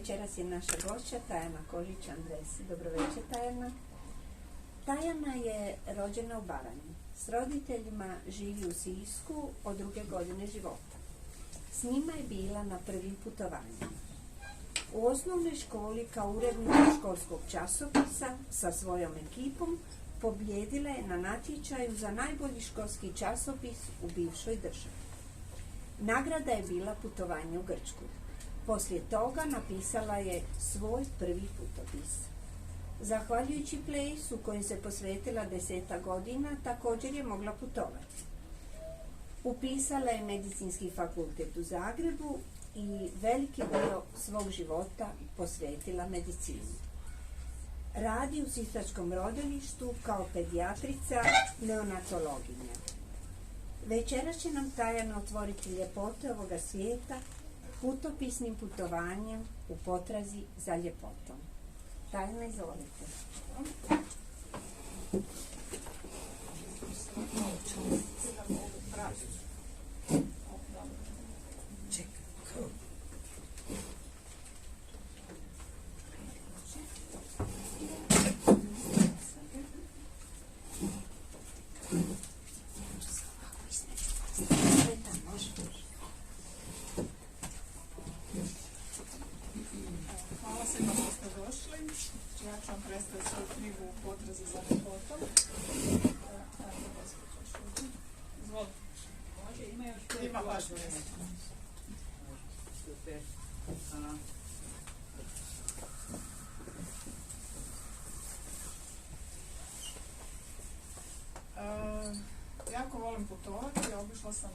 Večeras je naša gošća Tajana Kožić-Andresi. Dobro večer, Tajana. Tajana je rođena u Baranji. S roditeljima živi u Sisku od 2. godine života. S njima je bila na prvim putovanjima. U osnovnoj školi kao urednica školskog časopisa sa svojom ekipom pobijedila je na natječaju za najbolji školski časopis u bivšoj državi. Nagrada je bila putovanje u Grčku. Poslije toga napisala je svoj prvi putopis. Zahvaljujući Playsu kojim se posvetila 10 godina, također je mogla putovati. Upisala je Medicinski fakultet u Zagrebu i veliki dio svog života posvetila medicini. Radi u sisačkom rodilištu kao pedijatrica, neonatologinja. Večeras će nam Tajana otvoriti ljepote ovoga svijeta putopisnim putovanjem u potrazi za ljepotom. Tajana, izvolite. Hvala svima što ste došli. Ja ću vam predstaviti svoju knjigu u potrazi za ljepotom. Izvolite. Ima baš mjesto. Super. Jako volim putovati, obišla sam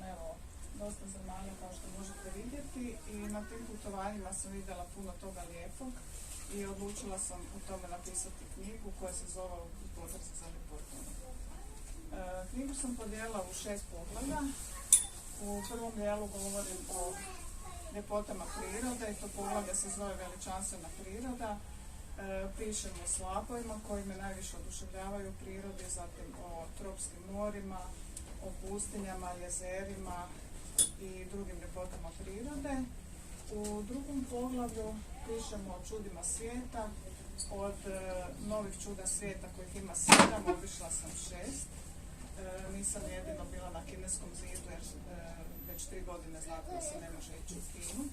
dosta zemalja kao što možete vidjeti i na tim putovanjima sam vidjela puno toga lijepog i odlučila sam u tome napisati knjigu koja se zove U potrazi za ljepotom. Knjigu sam podijelila u 6 poglavlja. U prvom dijelu govorim o ljepotama prirode i to poglavlje se zove Veličanstvena priroda. Pišem o slapovima koji me najviše oduševljavaju u prirodi, zatim o tropskim morima, o pustinjama, jezerima i drugim ljepotama prirode. U drugom poglavlju pišemo o čudima svijeta. Od novih čuda svijeta kojih ima 7, obišla sam 6. Nisam jedino bila na Kineskom zidu jer već 3 godine znam da se ne može ići u Kinu.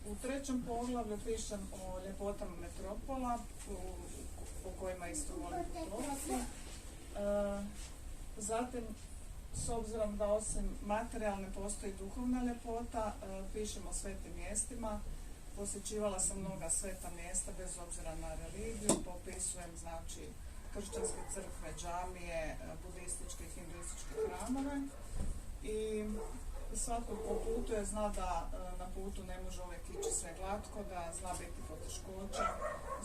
U trećem poglavlju pišem o ljepotama metropola u kojima isto volim putovati. Zatim, s obzirom da osim materijalne postoji duhovna ljepota, pišem o svetim mjestima. Posjećivala sam mnoga sveta mjesta bez obzira na religiju, popisujem znači kršćanske crkve, džamije, budističke i hinduističke hramove. I svatko ko putuje zna da na putu ne može uvijek ići sve glatko, da zna biti poteškoća,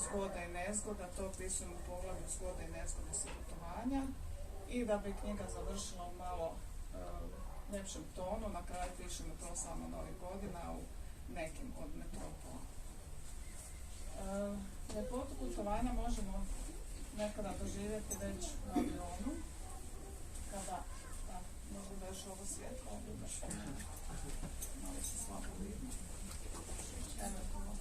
zgoda i nezgoda. To opisujem u poglavlju zgoda i nezgode sa putovanja. I da bi knjiga završila u malo ljepšem tonu, na kraju pišemo to samo Novih godina u nekim od metropola. Ljepotu putovanja možemo nekada doživjeti već u avionu, kada možda da još ovo svjetlo obudaš, malo se slabo vidno. Eventualno.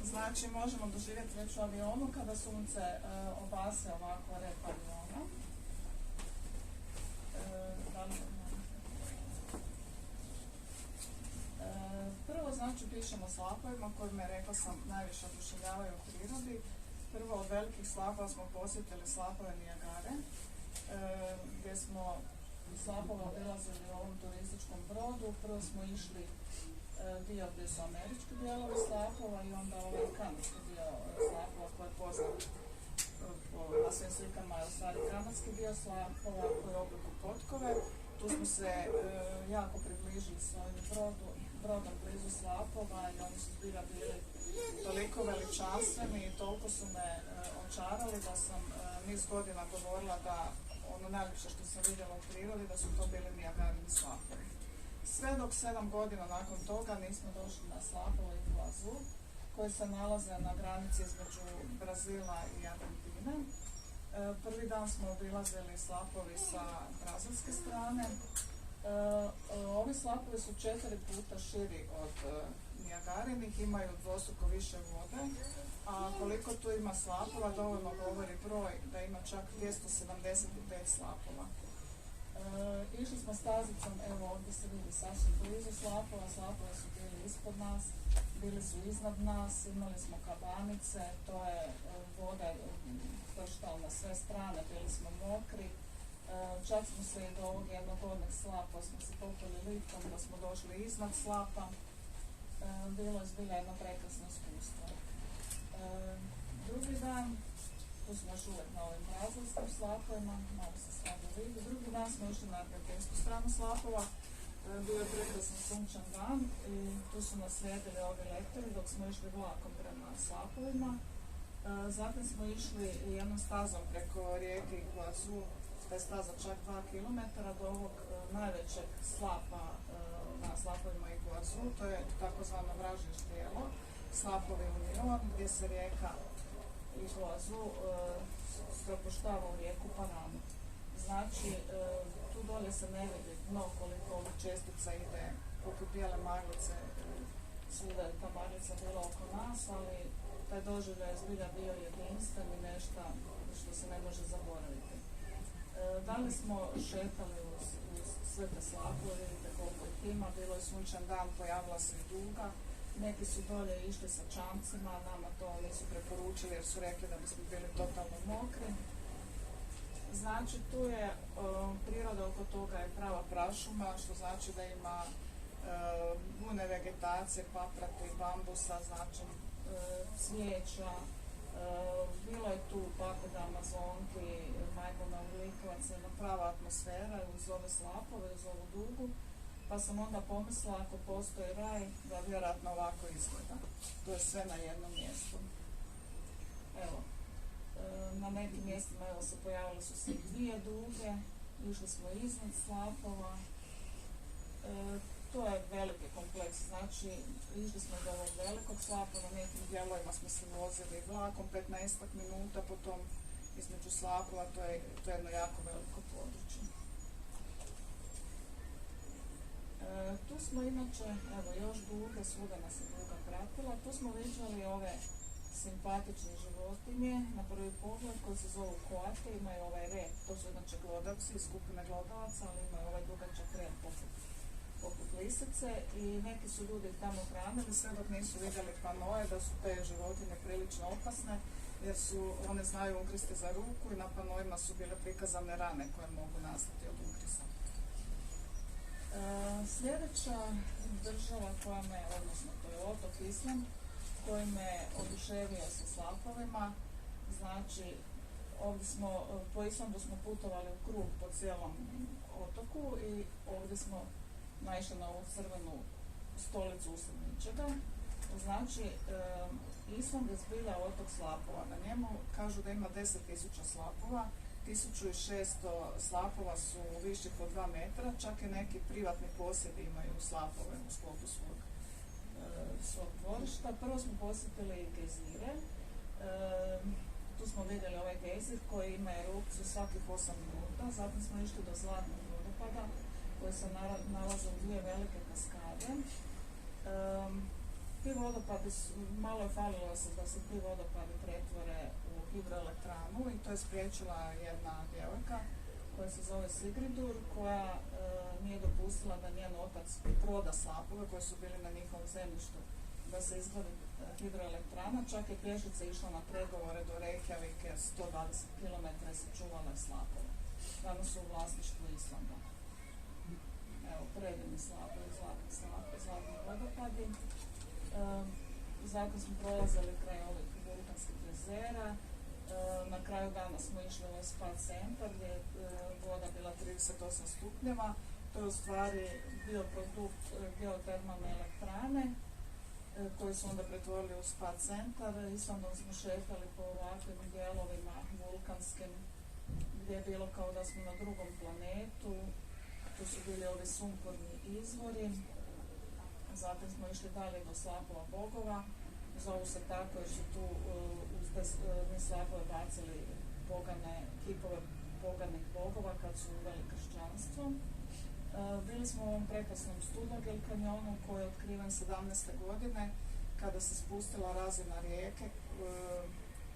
Znači, možemo doživjeti već u avionu kada sunce obase ovako rep aviona. Prvo, znači, pišemo o slapovima koji me, rekla sam, najviše oduševljavaju u prirodi. Prvo, od velikih slapova smo posjetili slapove Nijagare, gdje smo slapove obilazili u ovom turističkom brodu. Prvo smo išli dio gdje su američki dijelovi slapova i onda ovaj kanadski dio slapova koji je poznat na svim slikama je u stvari kanadski dio slapova koji je u obliku potkove. Tu smo se jako približili s ovim brodom blizu slapova i oni su zbilja bili toliko veličanstveni i toliko su me očarali da sam niz godina govorila da ono najljepše što sam vidjela u prirodi da su to bili Nijagarini slapovi. Sve dok 7 godina nakon toga nismo došli na slapove Iguazu, koji se nalaze na granici između Brazila i Argentine. Prvi dan smo obilazili slapovi sa brazilske strane. Ovi slapovi su 4 puta širi od Nijagarinih, imaju dvostruko više vode, a koliko tu ima slapova dovoljno govori broj da ima čak 275 slapova. Išli smo stazicom, evo ovdje se vidi sasvim blizu slapova, slapovi su bili ispod nas, bili su iznad nas, imali smo kabanice, to je voda prštala na sve strane, bili smo mokri. Čak smo se i do ovog jednog gornjeg slapa smo se popeli liftom da smo došli iznad slapa. Bilo je zbilja jedno prekrasno iskustvo. Drugi dan, tu smo još uvijek na ovim brazilskim slapovima, malo se slabo vidi. Drugi dan smo išli na argentinsku stranu slapova. Bio je prekrasan sunčan dan i tu su nas slijedili ovi lektori dok smo išli vlakom prema slapovima. Zatim smo išli jednom stazom preko rijeke Iguazu, ta je staza čak 2 km do ovog najvećeg slapa na slapovima Iguazu, to je takozvano vražje štijelo, slapovi Union, gdje se rijeka Iguazu spropuštava u rijeku Paranu. Znači, tu dolje se ne vidi dno koliko ovih čestica ide poput bijele maglice, svuda je ta maglica bila oko nas, ali taj doživljaj je zbilja bio jedinstven i nešto što se ne može zaboraviti. Dalje smo šetali uz sve te slapove, vidite koliko ih ima, bilo je sunčan dan, pojavila se i duga. Neki su dolje išli sa čamcima, nama to nisu preporučili jer su rekli da bismo bili totalno mokri. Znači tu je priroda oko toga je prava prašuma, što znači da ima bune vegetacije, paprati, bambusa, znači cvijeća. Bilo je tu papuga, amazonki, majmuna, urlikovac, jedna prava atmosfera uz ove slapove, uz ovu dugu. Pa sam onda pomislila ako postoji raj, da vjerojatno ovako izgleda. To je sve na jednom mjestu. Evo, na nekim mjestima evo se pojavile su se 2 duge, išli smo iznad slapova. To je veliki kompleks, znači išli smo do ovog velikog slapa, na nekim dijelovima smo se vozili vlakom 15 minuta, potom između slapova, to je jedno jako veliko područje. Tu smo inače, evo još duge, svuda nas je duga pratila, tu smo viđali ove simpatične životinje, na prvi pogled koji se zovu koate, imaju ovaj rep, to su inače glodavci, skupine glodavaca, ali imaju ovaj dugačak rep poput lisice i neki su ljudi tamo hranili sve dok nisu vidjeli panoje da su te životinje prilično opasne jer one znaju ugristi za ruku i na panojima su bile prikazane rane koje mogu nastati od ugrisa. Sljedeća država koja me, odnosno to je otok Island, koji me oduševio sa slapovima, znači ovdje smo, po Islandu smo putovali u krug po cijelom otoku i ovdje smo naišli na ovu crvenu stolicu usred ničega. Znači, Island je zbilja otok slapova. Na njemu kažu da ima 10.000 slapova, 1.600 slapova su viših od 2 metra, čak i neki privatni posjedi imaju slapove u sklopu svog dvorišta. Prvo smo posjetili gejzire. Tu smo vidjeli ovaj gejzir koji ima erupciju svakih 8 minuta. Zatim smo išli do Zlatnog vodopada koji se nalaze u 2 velike kaskade. Ti vodopadi, malo je falilo da se ti vodopadi pretvore u hidroelektranu i to je spriječila jedna djevojka koja se zove Sigridur, koja nije dopustila da njen otac proda slapove koji su bili na njihovom zemljištu da se izgradi hidroelektrana, čak je pješica išla na pregovore do Reykjavik jer 120 km je sačuvala slapove. Danas su u vlasništvu Islanda. Evo, predivni slapovi, zlatni vodopadi. Zatim smo prolazili kraj ovih vulkanskih jezera. Na kraju dana smo išli u spa centar gdje je voda bila 38 stupnjeva. To je u stvari bio produkt geotermalne elektrane koji su onda pretvorili u spa centar. Islandom smo šetali po ovakvim dijelovima vulkanskim gdje je bilo kao da smo na drugom planetu. Tu su bili ovi sumporni izvori. Zatim smo išli dalje do slapova bogova. Zovu se tako jer su tu uz te slapove bacili bogane kipove poganih bogova kad su uveli kršćanstvo. Bili smo u ovom prekrasnom Studagel kanjonu koji je otkriven 17. godine kada se spustila razina rijeke,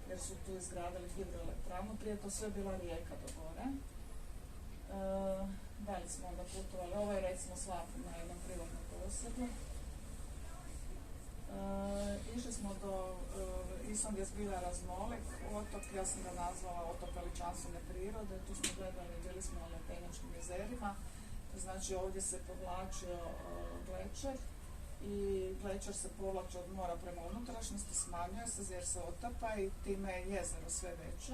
jer su tu izgradili hidroelektranu. Prije to sve bila rijeka do gore. Dalje smo onda putovali. Ovo je recimo slap na jednom privatnom posjedu. Išli smo do Island je zbilja raznolik otok, ja sam ga nazvala otok veličanstvene prirode. Tu smo gledali, bili smo na Lepenjačkim jezerima. Znači ovdje se povlačio glečer i glečer se povlači od mora prema unutrašnjosti, smanjuje se jer se otapa i time je jezero sve veće.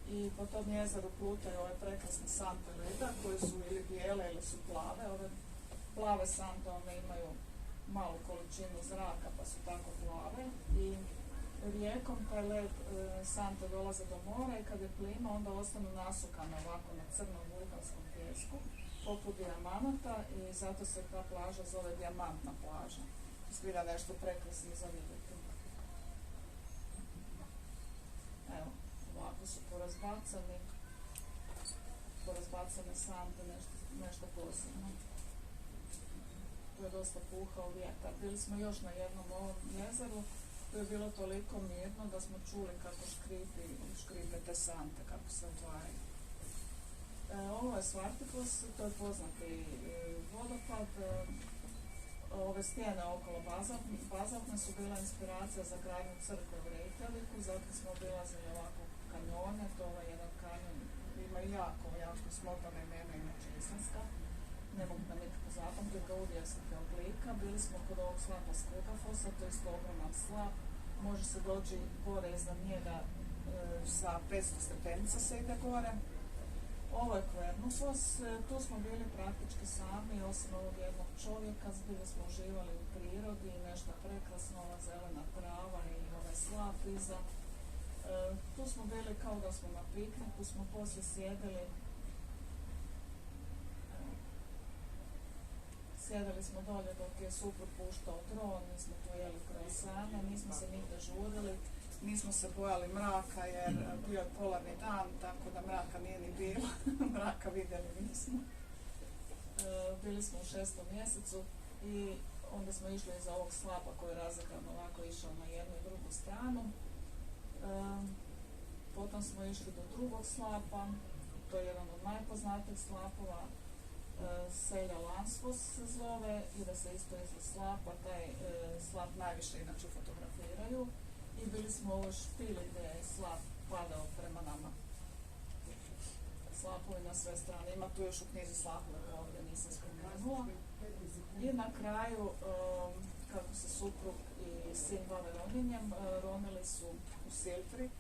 I po tom jezeru plutaju ove prekrasne sante leda koje su ili bijele ili su plave. Ove plave sante one imaju malu količinu zraka pa su tako plave i rijekom taj led sante dolaze do mora i kad je plima onda ostanu nasukane ovako na crnom vulkanskom pijesku poput dijamanata i zato se ta plaža zove dijamantna plaža. Zbilja nešto prekrasno za vidjeti. Evo, ovako su porazbacane sante, nešto posebno. Tu je dosta puhao vjetar. Bili smo još na jednom ovom jezeru, to je bilo toliko mirno da smo čuli kako škripe te sante, kako se odvajaju. Ovo je Svartikos, to je poznati vodopad. Ove stijene okolo bazaltne su bila inspiracija za gradnju crkve u Reykjaviku, zatim smo obilazili ovako kanjone, to je jedan kanjon, ima jako smotana imena, inače islamska, ne mogu da nikako zapamtiti ga uvijestiti oblika. Bili smo kod ovog slapa Skogafosa, to je isto ogroman slap, može se doći gore iznad njega sa 500 stepenica se ide gore. Ovo je Kvernufos, tu smo bili praktički sami, osim ovog jednog čovjeka, bili smo uživali u prirodi, nešto prekrasno, ova zelena trava i ovaj slap iza. Tu smo bili kao da smo na pikniku, smo poslije sjedili smo dolje dok je suprug puštao dron, mi smo tu jeli croissane, nismo se nigde žurili. Nismo se bojali mraka jer bio je polarni dan, tako da mraka nije ni bilo. Mraka vidjeli nismo. Bili smo u 6. mjesecu i onda smo išli iza ovog slapa koji je razgledan ovako išao na jednu i drugu stranu. Potom smo išli do drugog slapa, to je jedan od najpoznatijih slapova. Selja Lansfos se zove i da se isto iza slapa, taj slap najviše inače fotografiraju. I bili smo u ovoj špili gdje je slap padao prema nama. Slapovi na sve strane. Ima tu još u knjizi slapove, ovdje nisam spomenula. I na kraju, kako se suprug i sin bave ronjenjem, ronili su u Silfri.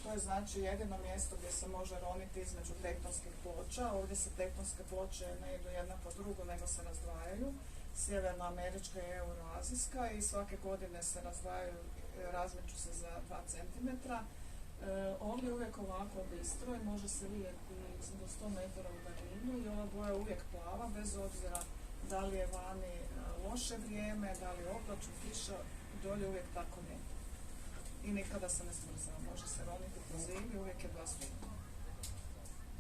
To je znači jedino mjesto gdje se može roniti između tektonskih ploča. Ovdje se tektonske ploče ne idu jedna po drugu, nego se razdvajaju. Sjevernoamerička i euroazijska i svake godine se razdvajaju, razmeću se za 2 cm. Ovdje je uvijek ovako bistro i može se vidjeti do 100 metara u daljinu i ova boja uvijek plava, bez obzira da li je vani loše vrijeme, da li je oblačno, kiša, dolje uvijek tako ljeti. I nikada se ne smrzava, može se roniti po zimi, uvijek je 2 stupnja.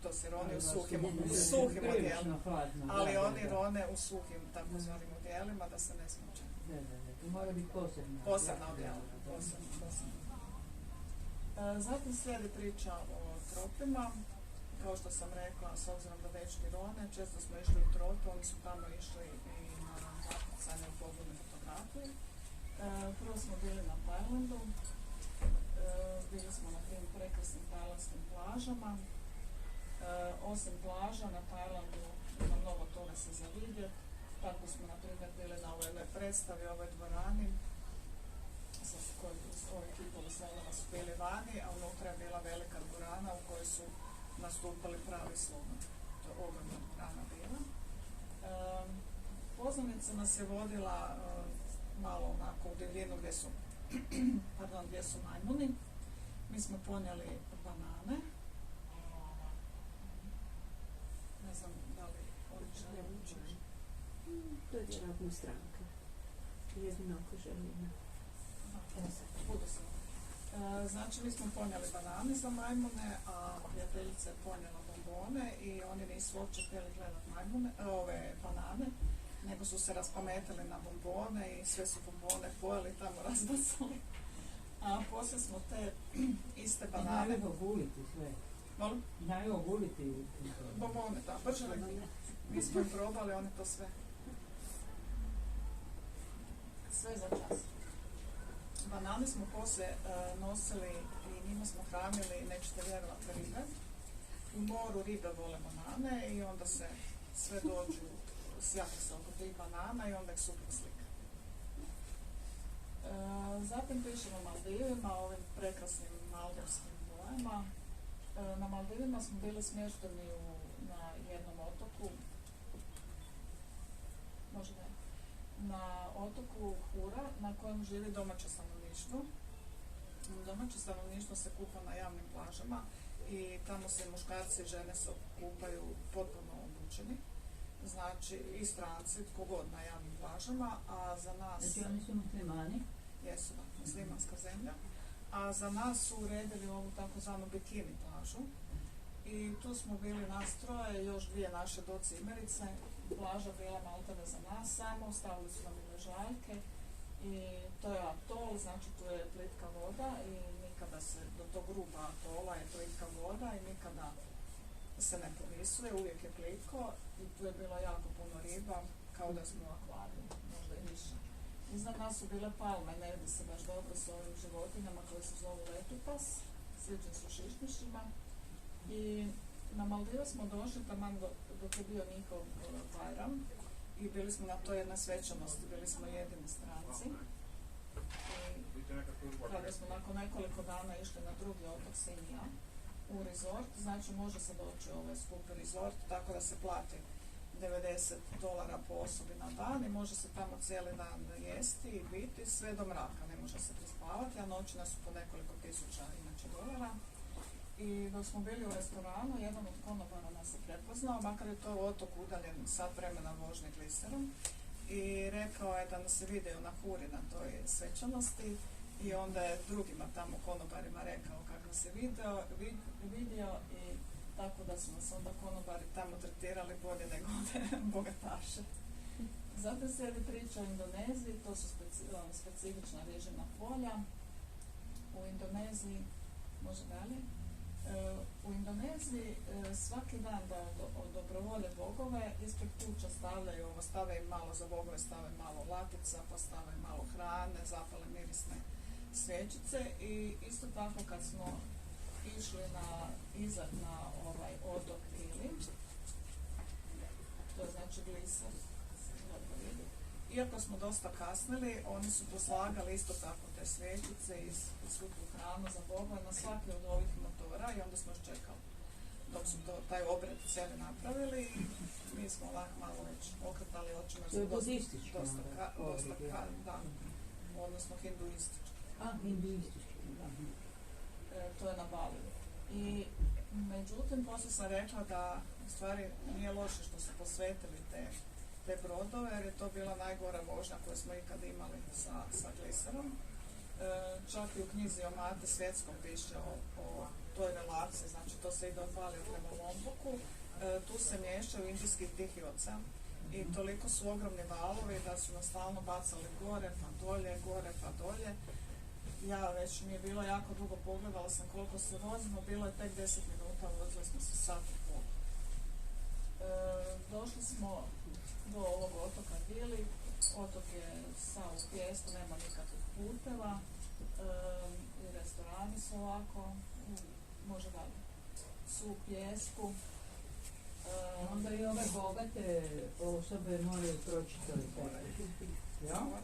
To se roni u suhim odjelima, ali oni rone u suhim takozvanim odjelima da se ne smuče. To mora biti posebna odjela. Zatim slijedi priča o tropima. Kao što sam rekla, s obzirom da dečki rone, često smo išli u trope, oni su tamo išli i na zakucanje u podvodne fotografije. Prvo smo bili na Tajlandu, bili smo na tim prekrasnim tajlandskim plažama. Osim plaža na Tajlandu ima mnogo toga se za vidjeti. Tako smo na primjer bili na ovoj predstavi, ovoj dvorani, ovi kipovi slonova su bili vani, a unutra je bila velika dvorana u kojoj su nastupali pravi slonovi. To je ogromna dvorana bila. Poznanica nas je vodila malo onako u divljinu gdje su majmuni. Mi smo ponijeli banane. Ne znam da li oni žele. To je vjerojatno stranka. Jedino ako želimo. Budu se. Znači, mi smo ponijeli banane za majmune, a prijateljica je ponijela bombone i oni nisu uopće htjeli gledati ove banane, nego su se raspametili na bombone i sve su bombone pojeli, tamo razbacali. A poslije smo te iste banane... Znaju oguliti sve. Molim? Znaju oguliti. Bombone, da, brže nego. Mi smo im probali, oni to sve. Sve za čas. Banane smo poslije nosili i njima smo hranili, nećete vjerovati, ribe. U moru ribe vole banane i onda se sve dođu, sjati se oko tih banana i onda ih super slika. Zatim pišemo Maldivima, ovim prekrasnim maldivskim bojama. Na Maldivima smo bili smješteni na jednom otoku, možda ne, na otoku Hura na kojem živi domaće stanovništvo. Domaće stanovništvo se kupa na javnim plažama i tamo se muškarci i žene se kupaju potpuno obučeni. Znači i stranci, tko god na javnim plažama, a za nas... Znači oni su muslimani? Jesu, da, muslimanska zemlja. A za nas su uredili ovu takozvanu bikini plažu. I tu smo bili nas troje, još dvije naše docimerice. Plaža bila maltene za nas samo, stavili su nam i ležaljke. I to je atol, znači tu je plitka voda i nikada se, do tog ruba atola je plitka voda i nikada se ne povisuje, uvijek je plitko i tu je bilo jako puno riba, kao da smo u akvariju, možda i više. Iznad nas su bile palme, ne vidi se baš dobro s ovim životinjama koje se zovu letupas, slični su šišmišima. I na Maldive smo došli taman dok je bio njihov Bajram i bili smo na toj jednoj svečanosti, bili smo jedini stranci. I kada smo nakon nekoliko dana išli na drugi otok Sinja u resort, znači može se doći u ovaj skupi resort, tako da se plati $90 po osobi na dan i može se tamo cijeli dan jesti i biti sve do mraka, ne može se prespavati, a noćne su po nekoliko tisuća inače dolara. I dok smo bili u restoranu, jedan od konobara nas je prepoznao, makar je to otok udaljen sat vremena vožnje gliserom, i rekao je da nas se vidio na Huri na toj svečanosti i onda je drugima tamo konobarima rekao kako se vidio i tako da su nas onda konobari tamo tretirali bolje nego bogataše. Zatim slijedi priča o Indoneziji, to su specifična režimna polja. U Indoneziji, može dalje, u Indoneziji svaki dan da dobrovolje bogove ispred kuća stavljaju ovo, stave im malo za bogove, stave malo latica, pa stave malo hrane, zapale mirisne svjećice i isto tako kad smo išli na ovaj otok Ili, to je znači gliser, dobro vidi. Iako smo dosta kasnili, oni su poslagali isto tako te svjećice i svu tu hranu za bogove na svaki od ovih motora i onda smo još čekali dok su taj obred cijeli napravili i mi smo lako malo već okretali očima. To je budistički da, odnosno hinduistički. Hinduistički, da. To je na Baliju. I međutim, poslije sam rekla da u stvari nije loše što su posvetili te brodove, jer je to bila najgora vožnja koju smo ikad imali sa gliserom. Čak i u knjizi o Mate Svjetskom piše o toj relaciji, znači to se ide od Balija prema Lomboku, tu se miješaju Indijski i Tihi ocean i toliko su ogromni valovi da su nas stalno bacali gore pa dolje. Ja već mi je bilo jako dugo, pogledala sam koliko se vozimo, bilo je tek 10 minuta, vozili smo se sat i pol. Došli smo do ovog otoka Dili, otok je sav u pijesku, nema nikakvih puteva i restorani su ovako, može dalje, su u pijesku. Onda i ove bogate osobe moraju proći to i tako.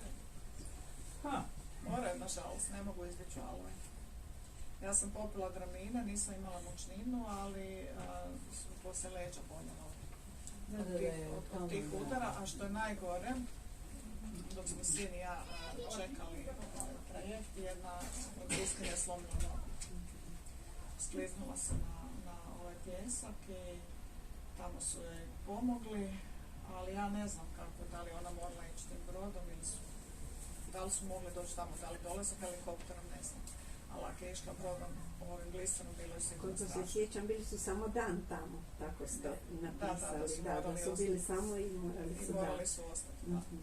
Ja? Moraju, nažalost, ne mogu izbjeći valove. Ja sam popila Dramine, nisam imala mučninu, ali su poslije leđa boljela od tih udara, a što je najgore, dok smo sin i ja čekali trajekt, jedna bliskinja je slomila nogu. Skliznula se na ovaj pjesak i tamo su joj pomogli, ali ja ne znam kako, da li ona morala ići tim brodom ili da li su mogli doći tamo, da li dole sa helikopterom, ne znam. ali ako je išla brodom ovim glisterom, bilo je sigurno Koliko se strašno. sjećam, bili su samo dan tamo, tako ste napisali. da su Da, morali su bili ostati. samo i morali I su morali su ostati, da. Mhm.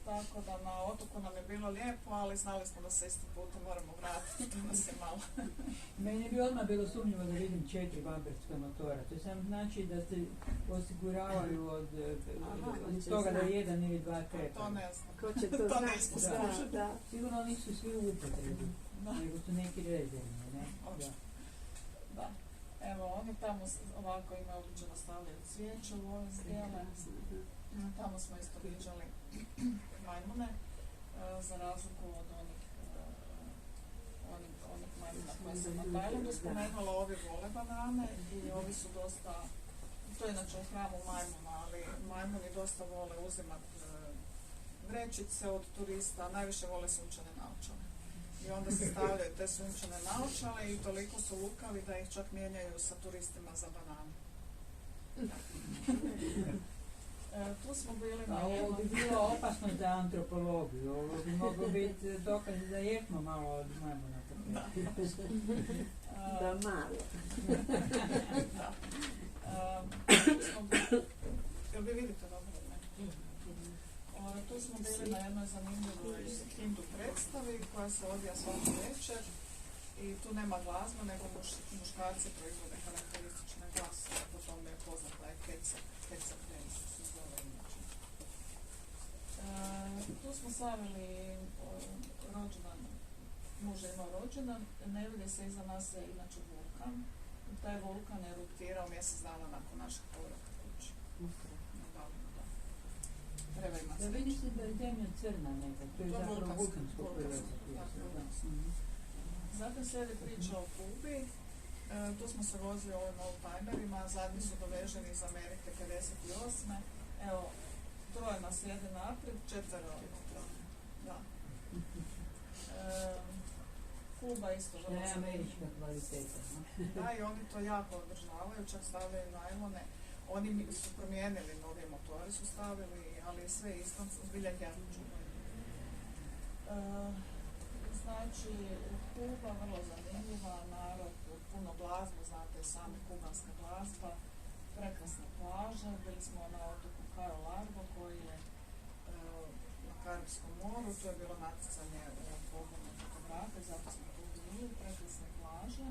Tako da na otoku nam je bilo lijepo, ali znali smo da se isto puta moramo vratiti, to nas je malo. Meni bi odmah bilo sumnjivo da vidim 4 bamperska motora. To samo znači da se osiguravaju od toga da jedan ili dva To krepa. ne znam. Ko će to To znati? nismo Da, slušali. da. Sigurno nisu svi u upotrebi, Da. nego su neki rezervni, ne? Očito. Da. Evo, oni tamo ovako imaju obično stavljaju cvijeće u ove zdjele. Prekrasno, da. Tamo smo isto viđali majmune, za razliku od onih majmuna koje sam na Tajlandu spomenula, ovi vole banane i ovi su dosta, to je inače u hramu majmuna, ali majmuni dosta vole uzimati vrećice od turista, najviše vole sunčane naočale. I onda se stavljaju te sunčane naočale i toliko su lukavi da ih čak mijenjaju sa turistima za banane. Tu smo bili na Ovo jednom... bi bilo opasno za antropologiju, ovo bi moglo biti dokaz da jesmo malo od majmuna. Da, malo. Da. Tu smo bili... Jel vi vidite dobro? Ne? Tu smo bili na jednoj zanimljivoj hindu predstavi koja se odvija svaku večer i tu nema glazbe, nego muškarci proizvode karakteristične glasove, po tome je poznat da je Kecak Dance se zove inače. Tu smo slavili rođendan, muž je imao rođendan, ne vidi se iza nas je inače vulkan. Taj vulkan je eruptirao mjesec dana nakon našeg povratka kući. Treba imati. Da vidi se da je zemlja crna neka, to je zapravo vulkansko prvenstvo. Zatim slijedi priča o Kubi. Tu smo se vozili ovim oldtimerima, zadnji su doveženi iz Amerike 58. Evo, troje nas sjedi naprijed, 4 da. Kuba isto vrlo je američka kvaliteta. Da, i oni to jako održavaju, čak stavljaju najlone. Oni su promijenili, nove motore su stavili, ali sve isto, zbilja jako čuvaju. Znači, Kuba vrlo zanimljiva, narod, puno glazbu, znate sami kubanska glazba, prekrasne plaže, bili smo na otoku Cayo Largo koji je na Karibskom moru, to je bilo natjecanje pogodne fotografije, zato smo tu bili, prekrasne plaže.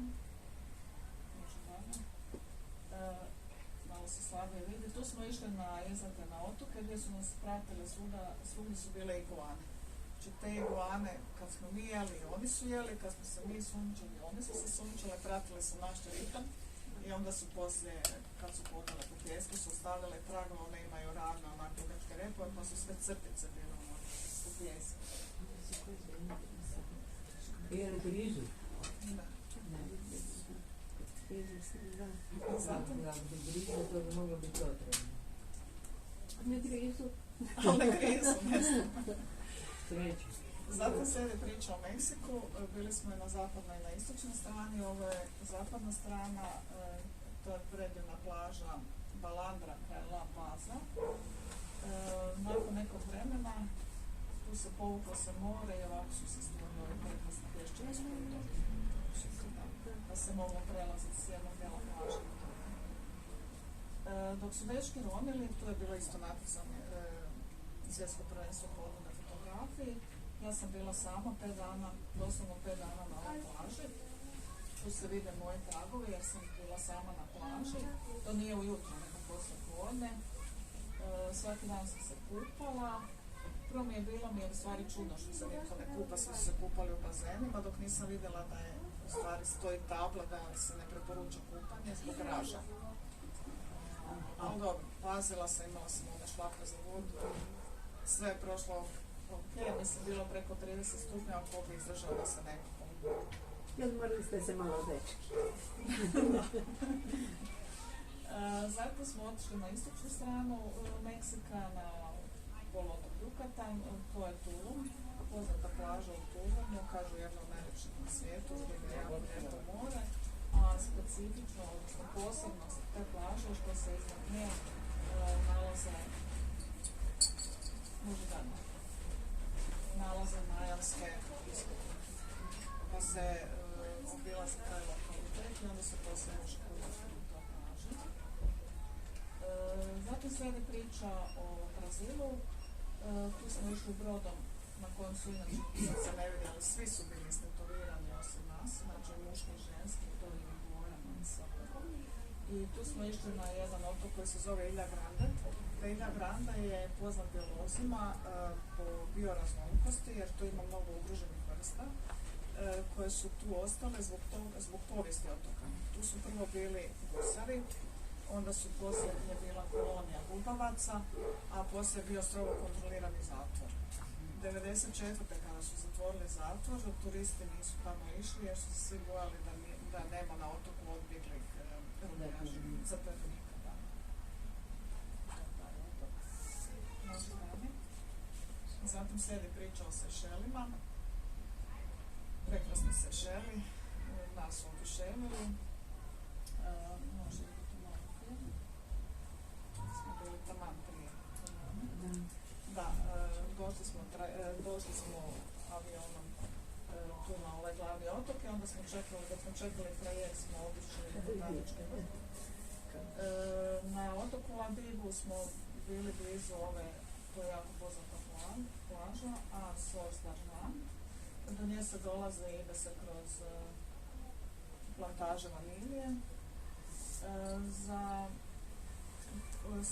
Može dalje. Malo se slabije vidi. Tu smo išli na jezate na otoke gdje su nas pratile svugdje su bile iguane. Znači te iguane, kad smo mi jeli, oni su jeli, kad smo se mi sunčali, oni su se sunčale, pratile su naš ritam i onda su poslije, kad su potale po pijesku, su stavile tragove, one imaju ravne onako dugačke repove, pa su sve crtice bile u pijesku. Je li grizu? Da. Zato? Da bi grizu, to bi moglo biti otrebno. Ne grizu. Ali ne grizu, ne znam. Sreću. Zatim slijedi priča o Meksiku, bili smo i na zapadnoj i na istočnoj strani, ovo je zapadna strana, to je predivna plaža Balandra kraj La Paza. Nakon nekog vremena tu se povuklo se more i ovako su se stvorili ove prekrasne pješčane da se moglo prelaziti s jednog dijela plaže. Dok su dečki ronili, tu je bilo isto natjecanje svjetsko prvenstvo po odnoj fotografiji. Ja sam bila sama 5 dana, doslovno 5 dana na ovoj plaži. Tu se vide moje tragovi jer sam bila sama na plaži. To nije ujutro, nego poslije podne. Svaki dan sam se kupala. Prvo mi je u stvari čudno što se nitko ne kupa, svi su se kupali u bazenima, dok nisam vidjela da je u stvari stoji tabla da se ne preporuča kupanje zbog raža. Ali dobro, pazila sam, imala sam one šlape za vodu, sve je prošlo ok, mislim bilo preko 30 stupnja, ako bi izdržao da se ne kupam. I odmorili ste se malo dečki. Zatim smo otišli na istočnu stranu Meksika, na poluotok Yucatan, to je Tulum, poznata plaža u Tulumu, kažu jedna od najljepših na svijetu, gdje je jako lijepo more, a specifično, odnosno posebnost te plaže što se iznad nje nalaze majamske iskopanih. Pa se obilazi taj lokalitet i onda se poslije može koristiti u to plaže. Zatim slijedi priča o Brazilu. Tu smo išli brodom na kojem su inače se ne vidjeli, svi su bili istetovirani osim nas, znači muški i ženski, to je bojama i sve. I tu smo išli na jedan otok koji se zove Ilha Grande. Ilha Grande je poznat biolozima po bioraznolikosti jer tu ima mnogo ugroženih vrsta koje su tu ostale zbog povijesti otoka. Tu su prvo bili gusari, onda su poslije bila kolonija gubavaca, a poslije je bio strogo kontrolirani zatvor. 1994. kada su zatvorili zatvor, turisti nisu tamo išli jer su se svi bojali da nema na otoku odbjeglih zatvorenika. Zatim slijedi priča o Sejšelima. Prekrasni Sejšeli, nas su oduševili. Može biti malo film. Smo bili taman prije. Da, došli smo avionom tu na ovaj glavni otok i onda smo čekali, dok smo čekali trajekt smo obišli Botanički vrt. Na otoku Ladivu smo bili blizu to je jako poznata plaža, Source d'Argent. Do nje se dolaze i ide se kroz plantaže vanilije.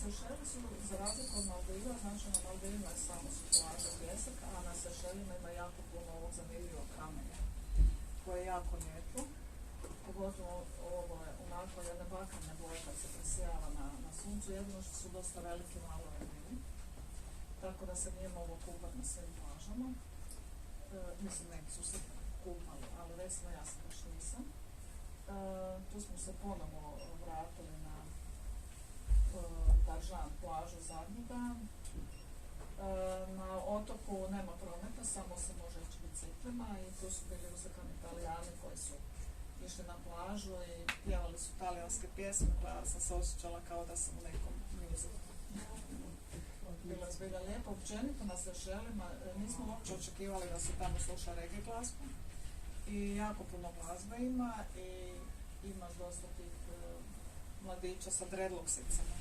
Sejšeli su, za razliku od Maldiva, znači na Maldivima je samo su plaže pjesak, a na Sejšelima ima jako puno ovog zanimljivog kamenja, koje je jako lijepo. Pogotovo ovo je onako jedne bakarne boje kad se presijava na suncu, jedino što su dosta veliki valove bili. Tako da se nije moglo kupati na svim plažama. Mislim, neki su se kupali, ali recimo ja sam baš nisam. Tu smo se ponovo vratili na D'Argent plažu zadnji dan. Na otoku nema prometa, samo se može ići biciklima i tu su bili uzakani Italijani koji su išli na plažu i pjevali su talijanske pjesme, pa sam se osjećala kao da sam u nekom musicalu. Bilo je zbilja lijepo, općenito na Sejšelima, nismo uopće očekivali da se tamo sluša reggae glazba i jako puno glazbe ima i ima dosta tih mladića sa dreadlocksicama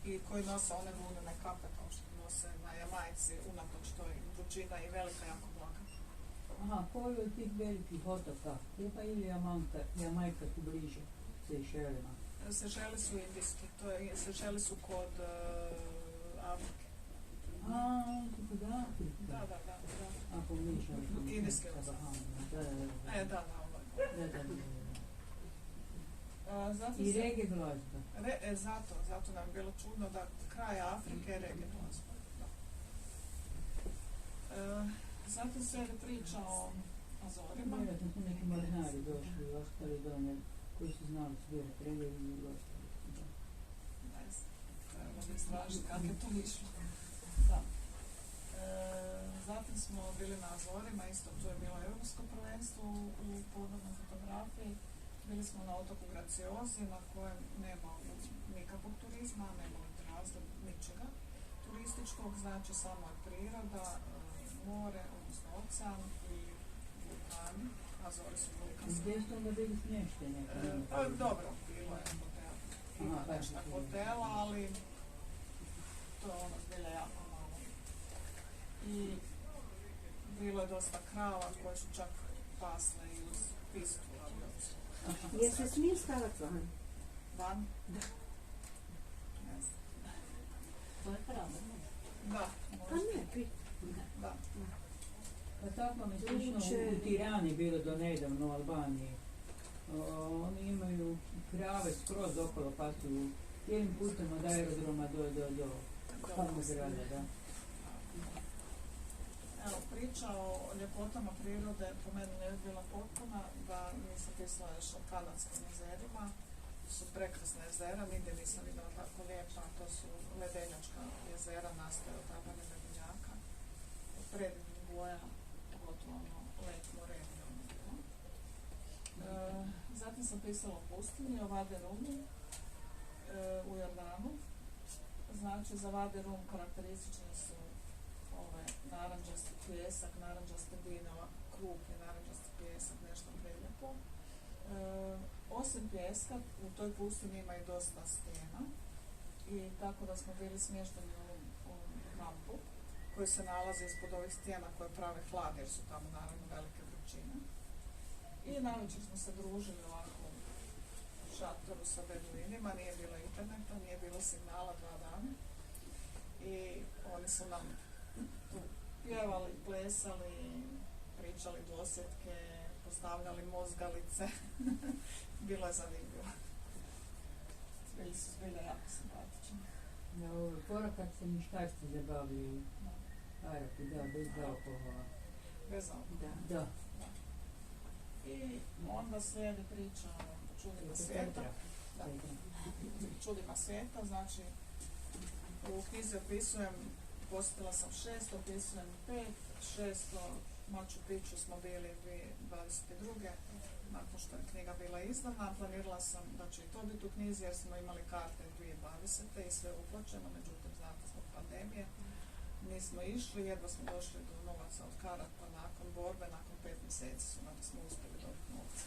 i koji nose one vunene kape kao što nose na Jamajci, unatoč toj vrućina i velika jako blaga. Aha, koji od tih velikih otoka? Kuba ili Jamajka tu bliže Sejšelima? Sejšeli su indijski, Sejšeli su kod Afrike. Kod Afrike? Da. Ako mišljam. Indijski otok. Da. I reggae glazba? Zato nam je bilo čudno da kraj Afrike je reggae glazba. Zatim se priča o Azorima. Vjerojatno su neki marinari došli i ostali donijeli koji su znali svirati reggae i ostali. Ne znam, trebalo bi istražiti kako je to išlo. Da. Zatim smo bili na Azorima, isto tu je bilo europsko prvenstvo u podvodnoj fotografiji. Bili smo na otoku Graciosi na kojem nema nikakvog turizma, nema razlog ničega turističkog, znači samo je priroda, more, odnosno ocean i vulkani. Azori su vulkanski. Gdje ste onda bili smješteni? Dobro, bilo je hotel. Ima nešto hotela, ali to je zbilja jako malo. I bilo je dosta krava koje su čak pasle i uz pistu. Je se smije stavati van? Van? Da. Ne znam. To je pravo. Da. Pa ne, Da. Pa tako mi slično u Tirani bilo do nedavno u Albaniji. Oni imaju krave skroz okolo pasuju cijelim putem od aerodroma do samog grada, da. Evo, priča o ljepotama prirode po meni ne bi bila potpuna da nisam pisala još o kanadskim jezerima. To su prekrasne jezera, nigdje nisam vidjela tako lijepa, to su ledenjačka jezera, nastaje od tabane ledenjaka. Predivnih boja, pogotovo let morenje ono bilo. Zatim sam pisala o pustinji, o Vade Rumu u Jordanu. Znači, za Vade Rum karakteristični su naranđasti pijesak, naranđaste dinova, krupni naranđasti pijesak, nešto prelijepo. Osim pijeska, u toj pustinji ima i dosta stijena i tako da smo bili smješteni u kampu koji se nalazi ispod ovih stijena koje prave hlad jer su tamo naravno velike vrućine. I navečer smo se družili ovako u šatoru sa beduinima, nije bilo interneta, nije bilo signala 2 dana i oni su nam tu pjevali, plesali, pričali dosjetke, postavljali mozgalice. Bilo je zanimljivo. Bili su zbilja jako simpatični. Na ovo porakat se ništarci zabavljaju. Arapi, da, bez alkohola. Bez alkohola. Da. I onda slijedi priča o čudima svijeta. Da. Čudima svijeta, znači u knjizi opisujem, posjetila sam 6, opisujem 5, 6 Machu Picchu smo bili 2022. Nakon što je knjiga bila izdana, planirala sam da će i to biti u knjizi jer smo imali karte 2020. i sve uplaćeno, međutim znate zbog pandemije nismo išli, jedva smo došli do novaca od karata nakon borbe, nakon 5 mjeseci smo uspjeli dobiti novce,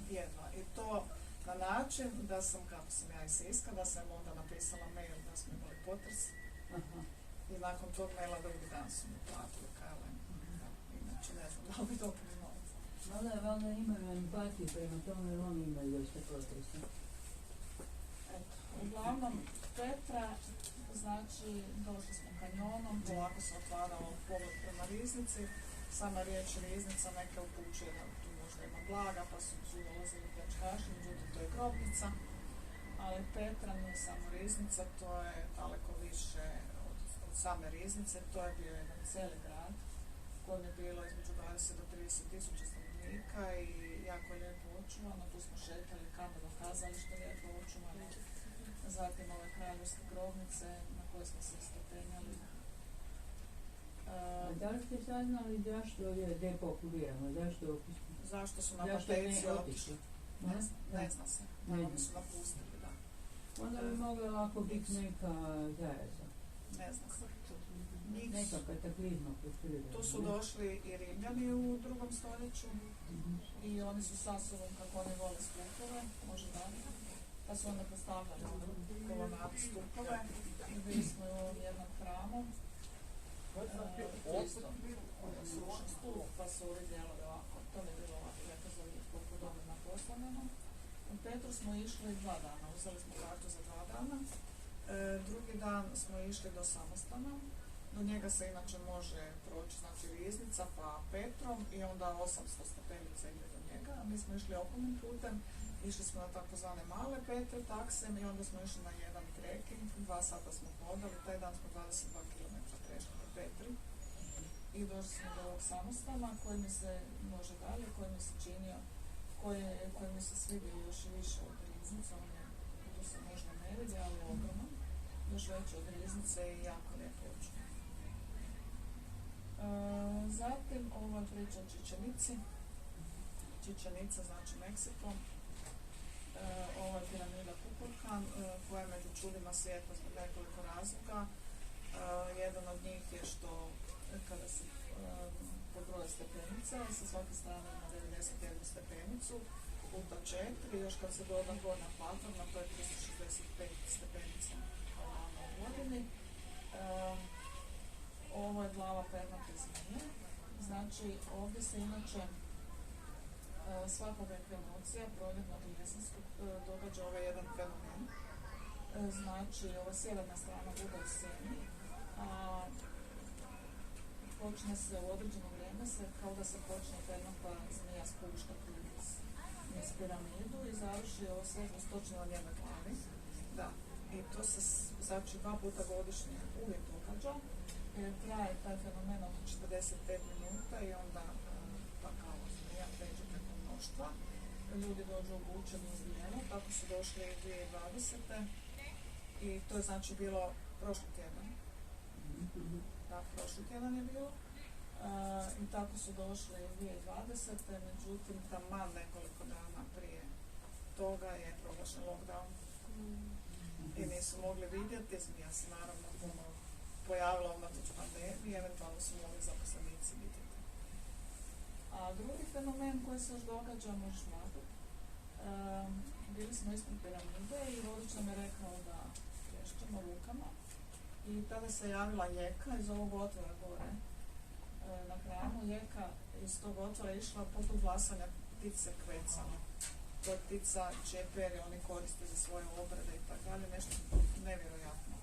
jedva. I to na način da sam, kako sam ja iz Siska, da sam onda napisala mail da smo imali potres. Aha. I nakon tog maila drugi dan su mi platili KLM. Inače ne znam da li bi dobili novac. Valjda imaju empatiju prema tome jer oni imaju dosta potresa. Eto, uglavnom Petra, znači došli smo kanjonom, polako se otvarao pogled prema riznici. Sama riječ riznica neke upućuje da tu možda ima blaga, pa su dolazili pljačkaši, međutim to je grobnica. Ali Petra nije samo riznica, to je daleko više od same riznice, to je bio jedan cijeli grad u kojem je bilo između 20 do 30 tisuća stanovnika i jako je lijepo očuvano. Tu smo šetali, Kameno kazalište lijepo očuvano, zatim ove kraljevske grobnice na koje smo se stepenjali. Da li ste saznali zašto je depopulirano, Zašto su napatejci otišli? Ne zna se. Oni su napustili, da. Onda bi mogla lako biti neka zaraza. Ne zna se. Neka kataklizma pod prirodom. Tu su došli i Rimljani u 2. stoljeću i oni su sa sobom, kako oni vole stupove, može da, pa su onda postavljali kolonade stupove i bili smo u jednom hramu. Isto, srušen stup, pa su ovi dijelovi ovako, to mi je bilo ovako, jako za koliko domima poslaneno. U Petru smo išli 2 dana, uzeli smo kartu za 2 dana. Drugi dan smo išli do samostana, do njega se inače može proći, znači riznica pa Petrom i onda 800 stepenica ide do njega, a mi smo išli okolnim putem, išli smo na takozvane male Petre taksem i onda smo išli na jedan trekking, 2 sata smo hodali, taj dan smo 22 km prešli do Petri i došli smo do ovog samostana koji mi se može dalje, koji mi se činio, koji mi se svidio još više od riznice, on je, tu se možda ne vidi, ali ogromno, još veće od riznice i jako lijepo očuvan. Zatim ovo je priča o Čičenici. Čičenica znači Meksiko. Ovo je piramida Kukulkan koja je među čudima svijeta zbog nekoliko razloga. Jedan od njih je što kada se pobroje stepenice, sa svake strane ima 91 stepenicu, puta 4, još kad se doda gornja platforma, to je 365 stepenica u godini. Ovo je glava pernate zmije, znači ovdje se inače svakog ekvinocija, proljetnog i jesenskog, događa ovaj jedan fenomen. Znači, ova sjeverna strana bude u sjeni, a počne se u određeno vrijeme, kao da se počne pernata zmija spuštati niz piramidu i završi ovo svjetlost točno na njenoj glavi. Da, i to se znači 2 puta godišnje uvijek događa. Traje taj fenomen od 45 minuta i onda ta kao zmija pređe preko mnoštva. Ljudi dođu obučeni iz bijelo, tako su došli 2020. I to je znači bilo prošli tjedan. Da, prošli tjedan je bilo. I tako su došli 2020. Međutim, taman nekoliko dana prije toga je proglašen lockdown. I nisu mogli vidjeti, zmija se naravno puno pojavila unatoč pandemiji, eventualno su mogli zaposlenici vidjeti. A drugi fenomen koji se još događa, možeš maknuti, bili smo ispred piramide i vodič nam je rekao da plješćemo rukama i tada se javila Jeka iz ovog otvora gore. Na hramu Jeka iz tog otvora išla poput glasanja ptice kvecala. To je ptica čije perje oni koriste za svoje obrade i tako dalje, nešto nevjerojatno.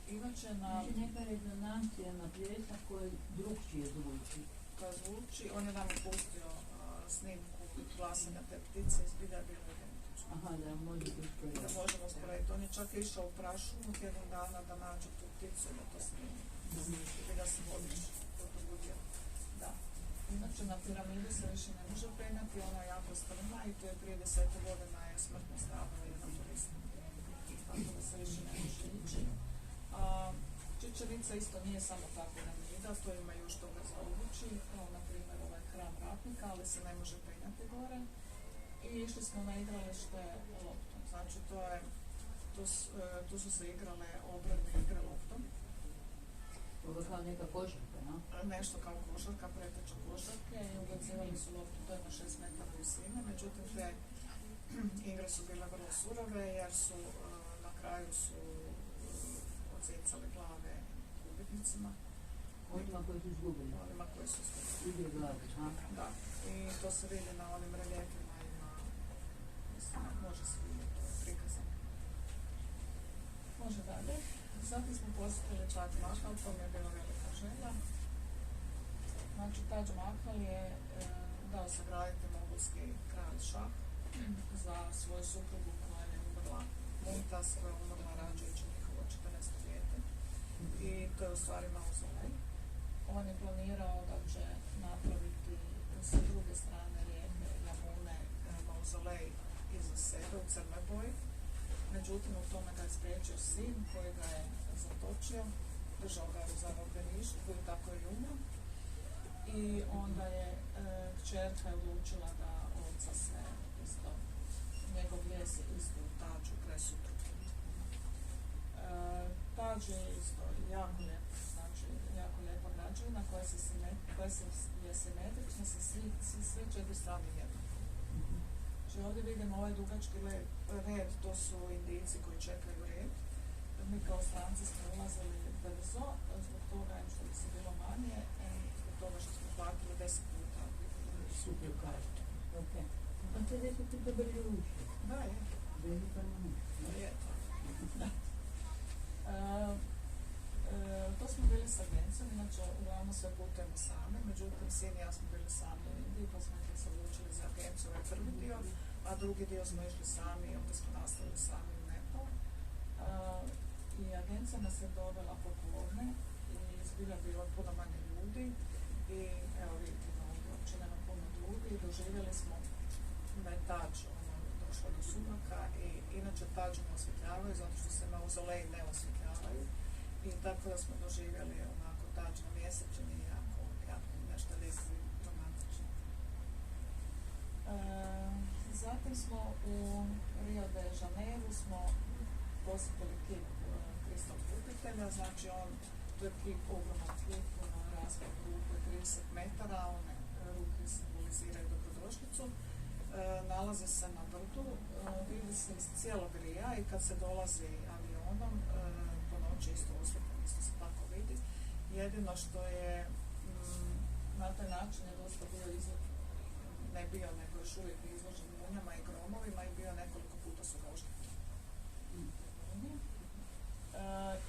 Inače Znači neka rezonancija na pljesak koji drugčije zvuči. koja zvuči, on je nam pustio snimku glasanja te ptice i zbilja je bilo identično. Aha, da možete Da usporediti. možemo usporediti. On je čak išao u prašumu tjedan dana da nađe tu pticu i da to snimi. I da se vodič potrudio. Da. Inače na piramidu se više ne može penjati, ona je jako strma i to je prije 10 godina je smrtno stradala jedan turist. Tako da se više ne može ići. Čičevica isto nije samo ta piramida, to ima još toga za obući, kao na primjer ovaj hram ratnika, ali se ne može penjati gore. I išli smo na igralište loptom. Znači tu su se igrale obradne igre loptom. Ovo je kao neka košarka, no? Nešto kao košarka, preteča košarke i ubacivali su loptu, to je na 6 metara visine, međutim te igre su bile vrlo surove jer su na kraju su odsjecali glave gubitnicima. Onima koji su izgubili. Onima koji su izgubili. Ide glave, ha? Da, i to se vidi na onim reljefima i na, mislim, može se vidjeti, to je prikazano. Može dalje. Zatim smo posjetili Taj Mahal, to mi je bila velika želja. Znači, Taj Mahal je dao sagraditi mogulski kralj Šah za svoju suprugu koja je umrla, Mumtaz, koja je umrla rađajući njihovo 14. dijete. I to je u stvari mauzolej. On je planirao da će napraviti sa druge strane rijeke Jamune mauzolej iza sebe u crnoj boji. Međutim, u tome ga je spriječio sin koji ga je zatočio, držao ga u zarobljeništvu i tako je umro. I onda je kćerka odlučila da oca se isto, njegov lijes je isto u Tađu kraj supruge. Tađ je isto jako lijepo, znači jako lijepa građevina koja je simetrična sa sve 4 strane jednako. Znači ovdje vidimo ovaj dugački red, to su Indijci koji čekaju red. Mi kao stranci smo ulazili brzo, zbog toga što bi se bilo manje, zbog toga što smo platili 10 puta. Super karta. Ok. Pa te 10 puta brže uši. Da, je. Je to. To smo bili s agencijom, inače uglavnom sve putujemo sami, međutim sin i ja smo bili sami u Indiji, pa smo se odlučili za agenciju ovaj prvi dio, a drugi dio smo išli sami i onda smo nastavili sami u Nepal. I agencija nas je dovela popodne i zbilja bilo puno manje ljudi i evo vidite na ovdje učinjeno puno ljudi i doživjeli smo da je Tađ došlo do sumraka i inače Tađ ne osvjetljavaju zato što se mauzoleji ne osvjetljavaju i tako da smo doživjeli onako Tađ na mjesečini i jako nešto lijepo i romantično. Zatim smo u Rio de Janeiro smo posjetili kip Kristog Kupitelja, znači to je kip, ogroman kip, raspad ruke 30 metara, one ruke simboliziraju dobrodošlicu. Nalaze se na brdu, vidi se iz cijelog Rija i kad se dolazi avionom, po noći isto osvjetljen, isto se tako vidi. Jedino što je na taj način je dosta bio ne bio, nego još uvijek izložen munjama i gromovima i bio nekoliko puta su ga oštetili.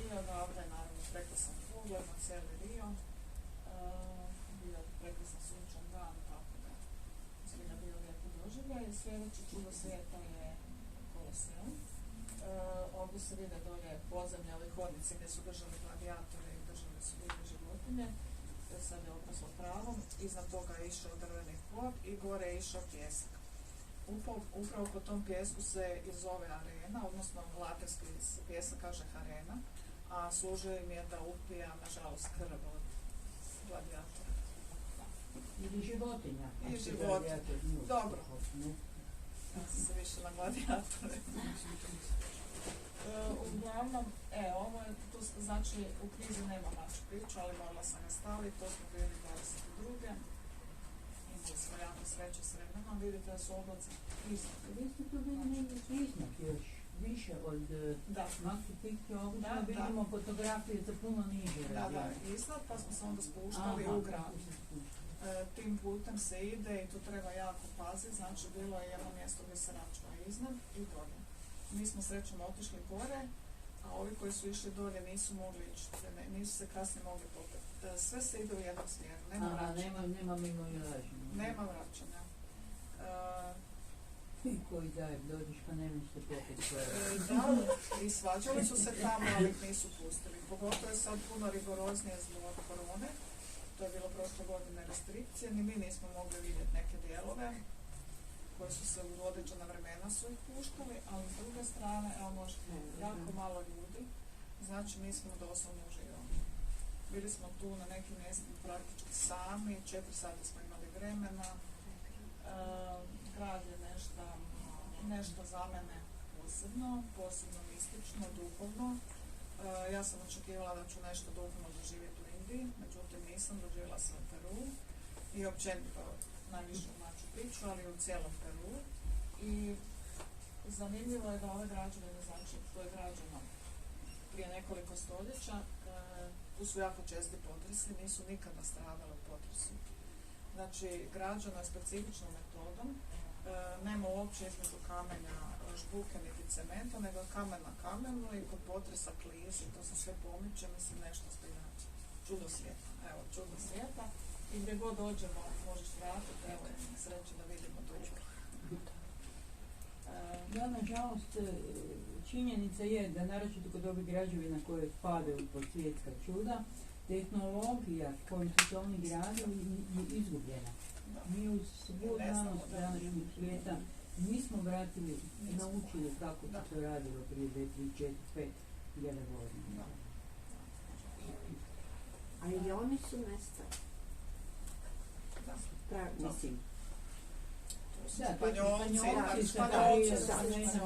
I odavde je naravno prekrasan pogled na cijeli Rio, bio prekrasan sunčan dan, tako da zbilja bio lijepo doživljaj. Sljedeće čudo svijeta je Koloseum. Ovdje se vide dolje podzemlje, ovi hodnici gdje su držali gladijatori i držali su divne životinje. Sad je obraslo pravom, iznad toga je išao drveni pod i gore je išao pjesak. Upravo po tom pjesku se i zove arena, odnosno latinski pjesak kaže arena, a služio im je da upija, nažalost, krv od gladijatora. Ili životinja. I životinja. Dobro. Ja sam se više na gladiatore. Uglavnom, ovo je, znači u knjizi nema Machu Picchu, ali morala sam je staviti, to smo bili 22. Imali smo jako sreće s vremenom, vidite da su oblaci iznad. Vi ste tu bili negdje iznad još, više od Machu Picchu, obično vidimo fotografije za puno niže razine. Iznad, pa smo se onda spuštali u grad. Tim putem se ide i tu treba jako paziti, znači bilo je jedno mjesto gdje se računa iznad i dolje. Mi smo srećom otišli gore, a ovi koji su išli dolje nisu mogli ići, nisu se kasnije mogli popeti. Sve se ide u jednom smjeru, nema vraćanja. Nema mimo ilaženja. Nema vraćanja. I koji daje, dođeš pa nemaš se popeti. Da, i svađali su se tamo, ali ih nisu pustili. Pogotovo je sad puno rigoroznije zbog korone. To je bilo prošle godine restrikcije, ni mi nismo mogli vidjeti neke dijelove koji su se u određena vremena su ih puštali, ali s druge strane, evo možete, jako malo ljudi, znači mi smo doslovno uživali. Bili smo tu na nekim mjestima praktički sami, 4 sata smo imali vremena, grad je nešto za mene posebno mistično, duhovno. Ja sam očekivala da ću nešto duhovno doživjeti u Indiji, međutim nisam, doživjela sam Peru i općenito najviše u Machu Picchu, ali u cijelom Peru. I zanimljivo je da ove građevine, znači to je građeno prije nekoliko stoljeća, tu su jako česti potresi, nisu nikad nastradale u potresu. Znači građeno je specifičnom metodom, nema uopće između kamenja žbuke niti cementa, nego kamen na kamenu i kod potresa klizi, to se sve pomiče, mislim nešto znači čudo svijeta, evo čudo svijeta i gdje god dođemo možeš vratiti, evo sreće da vidimo dobro. Da, nažalost, činjenica je da naročito kod ovih građevina koje spadaju pod svjetska čuda, tehnologija kojom su se oni gradili je izgubljena. Mi u svu znanost današnjeg svijeta nismo vratili, naučili kako se to radilo prije 2, 3, 4, 5 hiljada godina. A i oni su nestali. Mislim. Španjolci sa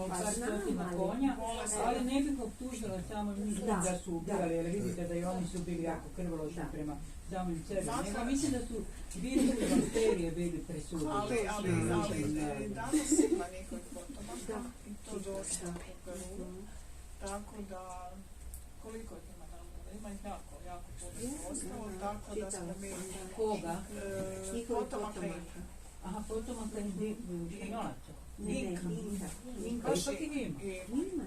par stotina konja, ali ne bih optužila samo njih da su ubirali, jer vidite da i oni su bili jako krvoločni prema samim sebi. Nego mislim da su virusi i bakterije bili presudili. Ali danas ima njihovih potomaka i to dosta u Peru. Tako da, koliko ih ima danas? Ima ih jako puno ostalo, tako da smo mi... Koga? Potomaka i... Aha, potomaka i Španjolaca. Inka. Baš tako i ima.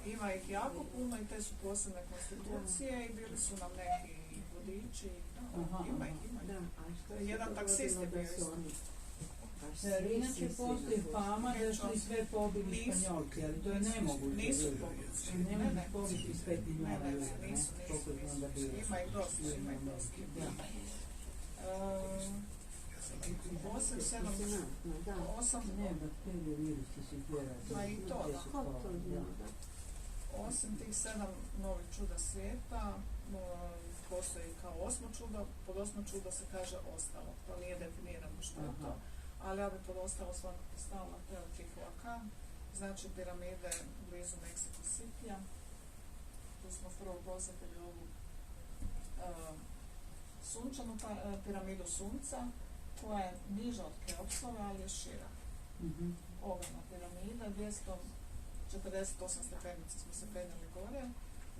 Ima ih jako puno i te su posebne konstitucije i bili su nam neki vodiči. Ima ih. Jedan taksist je bio isto. Jer inače postoji fama da su i sve pobili Španjolci, ali to je nemoguće. Nisu pobili. Ne mogu pobiti sve milijuna ljudi, koliko je onda bilo. Ima ih dosta. 8 Ne, bakterije, virusi su vjerojatno. Ma i to, osim tih 7 novih čuda svijeta, postoji kao 8 čudo, pod 8 čudo se kaže ostalo, to nije definirano što je to. Ali ja bi pod ostalo svakako stavila Teotihuacan, znači piramide blizu Mexico City-a. Tu smo prvo posjetili ovu sunčanu piramidu sunca, koja je niža od Keopsove, ali je šira. Ogromna piramida, 248 stepenica smo se penjali gore.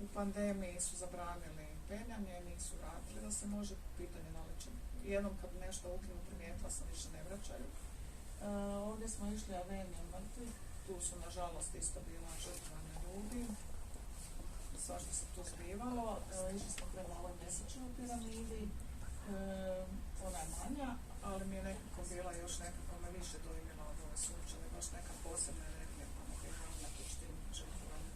U pandemiji su zabranili penjanje, nisu vratili da se može, pitanje da li će. Jednom kad nešto ukinu, primijetila sam, više ne vraćaju. Ovdje smo išli Avenijom mrtvih, tu su nažalost isto bila žrtvane ljudi. Svašta se tu zbivalo. Išli smo prema ovoj mjesečnoj piramidi, ona je manja, ali mi je nekako bila još nekako me više dojmila od ove sunčane, baš neka posebna energija pa me prihvala tu štimu žrtvovanja.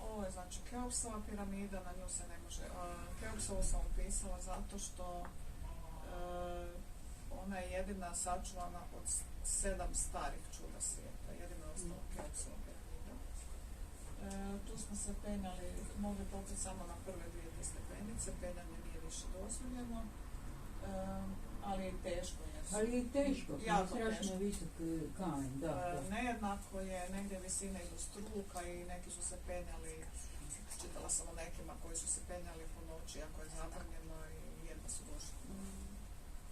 Ovo je znači Keopsova piramida, na nju se ne može, Keopsovu sam upisala zato što ona je jedina sačuvana od 7 starih čuda svijeta, jedina ostala Keopsova piramida. Tu smo se penjali, mogli popiti samo na prve 2 stepenice, penjanje nije više dozvoljeno, ali je teško jer Ali je teško, Jako strašno teško. visok kamen, da. Nejednako je, negdje visina idu struka i neki su se penjali, čitala sam o nekima koji su se penjali po noći ako je zabranjeno i jedva su došli.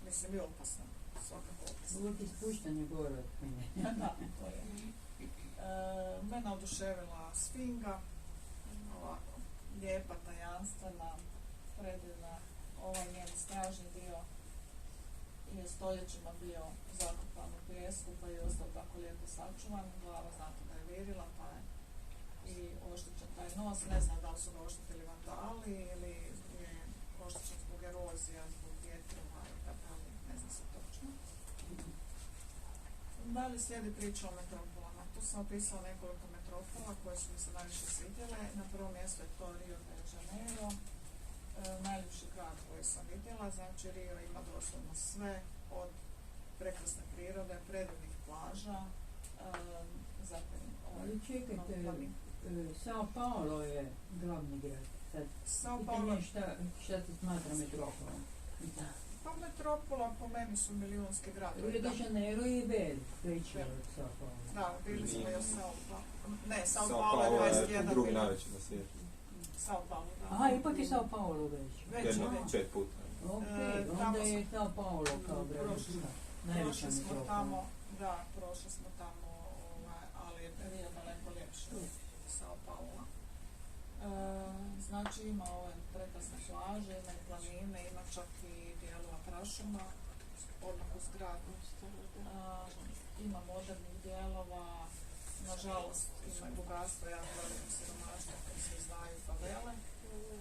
Mislim i opasno, svakako opasno. Uvijek ispuštanje gore od penja. Da, to je. Mene oduševila Sfinga, ovako, lijepa, tajanstvena, predivna. Ovaj njen stražni dio je stoljećima bio zakopan u pijesku, pa je ostao tako lijepo sačuvan. Glava znate da je virila, pa je i oštećen taj nos. Ne znam da li su ga oštetili vandali ili je oštećen zbog erozija, zbog vjetrova i tako dalje, ne znam se točno. Dalje slijedi priča o metropolama. Tu sam opisala nekoliko metropola koje su mi se najviše svidjele. Na prvom mjestu je to Rio de Janeiro, najljepši grad koji sam vidjela. Znači Rio ima doslovno sve, od prekrasne prirode, predivnih plaža, zatim Ali čekajte, Sao Paulo je glavni grad. Sad, Sao Paulo, pitanje šta se smatra metropolom. pa metropola po meni su milijunski gradovi. Rio de Janeiro je velik, veći od Sao Paulo. Da, bili smo i u Sao Paulo. Ne, Sao Sao Paulo je Paulo je 21 drugi milijun. najveći na svijetu. Sao Paulo, da. Aha, ipak je Sao Paulo veći. Veći, Jedno veći. 5 puta. Ok, tamo onda je smo- Sao Paulo kao Prošli- grad. Najveća Prošli smo metropola. tamo, da, prošli smo tamo, ali je Rio daleko ljepši od Sao Paula. Znači ima ove prekrasne plaže, ima i planine, ima čak i dijelova prašuma, odmah uz grad. Ima modernih dijelova, nažalost ima i bogatstvo, jako veliko siromaštvo koje se izdaju favele.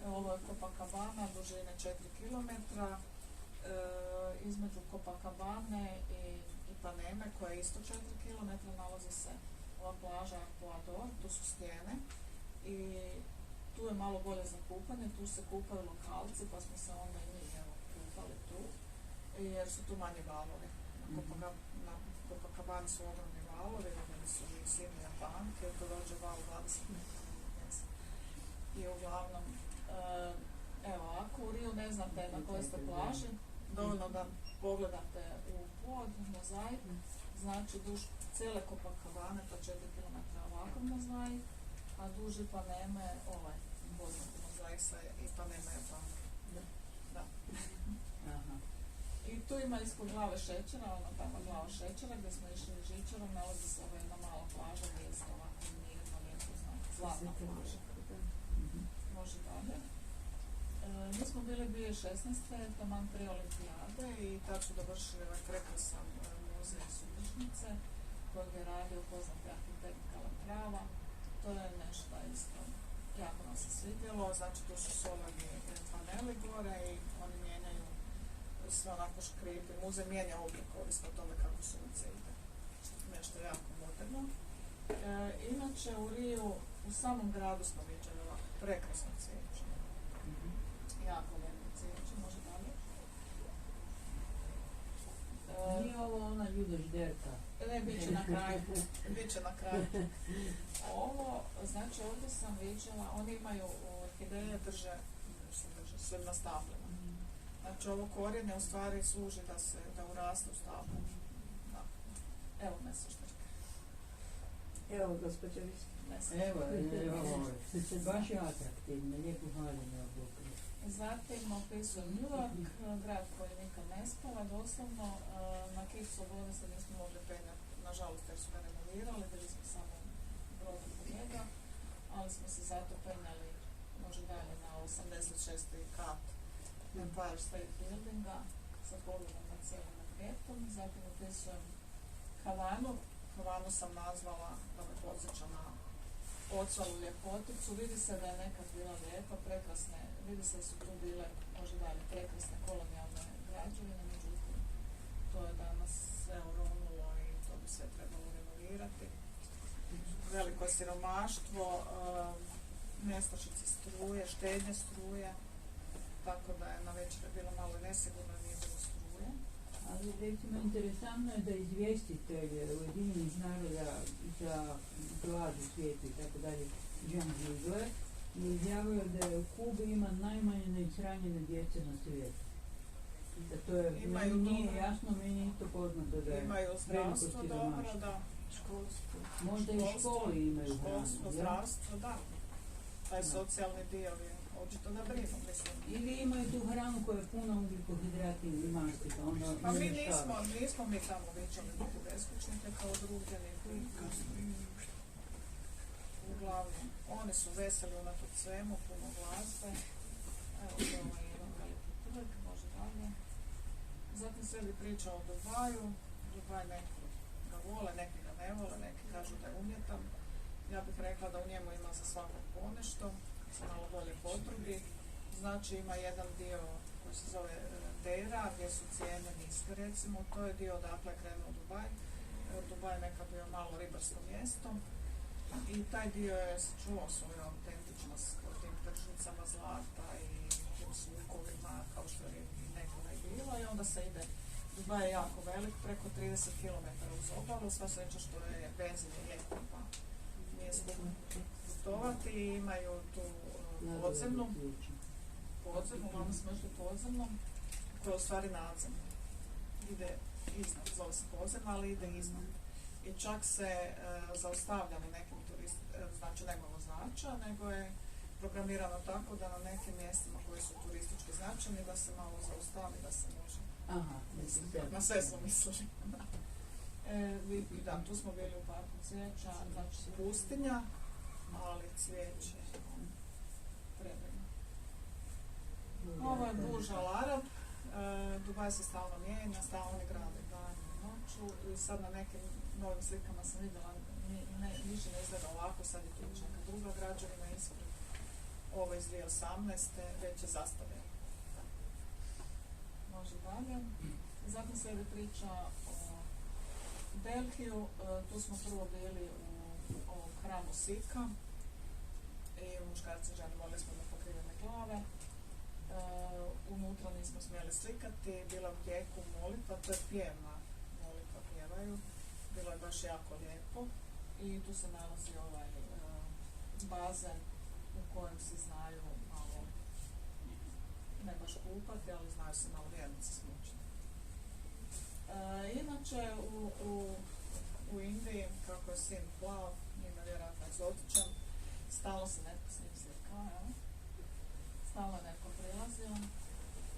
Ovo je Copacabana, dužine 4 km. Između Copacabane i Ipaneme, koja je isto 4 km, nalazi se ova plaža Arpoador, tu su stijene i tu je malo bolje za kupanje, tu se kupaju lokalci, pa smo se onda i mi kupali tu, jer su tu manje valovi. Na Copacabani su ogromni valovi, oni su i visini Japanke, to dođe val 20 metara. I uglavnom, evo, ako u Riju ne znate na kojoj ste plaži, dovoljno da pogledate u pod, mozaik, znači duž cijele Copacabane, pa 4 km ovakav mozaik, a duž Ipaneme, ovaj poznati mozaik sa Ipaneme Japanke. Da. Aha. I tu ima ispod glave šećera, ona tamo glava šećera, gdje smo išli žičarom, nalazi se ova jedna mala plaža, gdje je ovako mirno, lijepo, znači, zlatna plaža. Može dalje. Mi smo bili 2016. taman prije olimpijade i tad su dovršili ovaj prekrasan muzej Sudišnice kojeg je radio poznati arhitekt Calatrava. To je nešto isto jako nam se svidjelo, znači tu su solarni paneli gore i oni mijenjaju sve onako škripi. Muzej mijenja oblik ovisno o tome kako sunce ide. Nešto jako moderno. Inače u Riju, u samom gradu smo vidjeli ovako prekrasno cvijeće. Jako lijepo cvijeće, može dalje. Nije ovo ona Ljuda Žderka. Ne, bit će na kraju. Bit će na kraju. Ovo, znači ovdje sam vidjela, oni imaju orhideje drže sve na stablima. Znači ovo korijenje u stvari služi da uraste u stablu. Da. Evo mesoštrke. Evo, gospođo, vi ste. Evo, baš je atraktivno, lijepo haljene obukli. Zatim opisujem New York, grad koji nikad ne spava, doslovno na Kip Slobode se nismo mogli penjati, nažalost jer su ga renovirali, bili smo samo brodom do njega, ali smo se zato penjali može dalje na 86. kat Empire State Buildinga sa pogledom na cijeli Manhattan. Zatim opisujem Havanu. Havanu sam nazvala da me podsjeća na ocalu ljepoticu. Vidi se da je nekad bila lijepa, prekrasne, vidi se da su tu bile, može dalje, prekrasne kolonijalne građevine, međutim, to je danas sve uronulo i to bi sve trebalo renovirati. Veliko je siromaštvo, nestašice struje, štednje struje, tako da je na večer bilo malo nesigurno, nije bilo struje. Ali recimo interesantno je da izvjestitelj Ujedinjenih naroda za glad u svijetu i tako dalje, John Ziegler, je izjavio da u Kubi ima najmanje neishranjene djece na svijetu. Da to je, Imaju meni nije dobro. jasno, meni je to poznato da je Imaju zdravstvo veliko dobro, siromaštvo. da, školstvo. Možda i u školi imaju Školstvo, hranu, jel? zdravstvo, da. Taj Da. socijalni dio je očito da brinu, mislim. Ili imaju tu hranu koja je puna ugljikohidrata ili mastika, onda Pa mi nije šala. nismo mi tamo viđali niti beskućnike kao drugdje, niti uglavnom. Oni su veseli unatoč svemu, puno glazbe. Evo, to je ovaj jedan veliki trg, može dalje. Zatim sebi priča o Dubaju. Dubaj neki ga vole, neki ga ne vole, neki kažu da je umjetan. Ja bih rekla da u njemu ima za svakog ponešto, se malo bolje potrubi. Znači ima jedan dio koji se zove Deira, gdje su cijene niske recimo, to je dio odakle je krenuo Dubaj. Dubaj je nekad bio malo ribarsko mjesto i taj dio je sačuvao svoju autentičnost po tim tržnicama zlata i tim sukovima kao što je i nekada i bilo i onda se ide. Dubaj je jako velik, preko 30 km uz obalu, sva sreća što je benzin je ljeto pa nije skupno putovati i imaju tu podzemnu, uglavnom smo išli podzemnom, koja je u stvari nadzemna. Ide iznad, zove se podzemna, ali ide iznad. I čak se zaustavljamo nekim znači nema vozača, nego je programirano tako da na nekim mjestima koji su turistički značajni da se malo zaustavi, da se može. Aha, Na sve smo mislili. Da, tu smo bili u parku cvijeća, znači pustinja, ali cvijeće, predivno. Ovo je Burj Al Arab, Dubaj se stalno mijenja, stalno oni grade danju i noću i sad na nekim novim slikama sam vidjela, više ne izgleda ovako, sad je tu već neka druga građevina ispred. Ovo iz 2018. već je zastavljeno. Može dalje. Zatim slijedi priča o Delhiju, tu smo prvo bili u hramu Sika i muškarci i žene morali smo na pokrivene glave. Unutra nismo smjeli slikati, bila u tijeku molitva, to je pjevna molitva, pjevaju. Bilo je baš jako lijepo i tu se nalazi ovaj bazen u kojem se znaju malo, ne baš kupati, ali znaju se malo vjernici smučiti. Inače u Indiji, kako je sin plav, njima vjerojatno egzotičan, stalno se netko s njim slikao, stalno neko prilazio.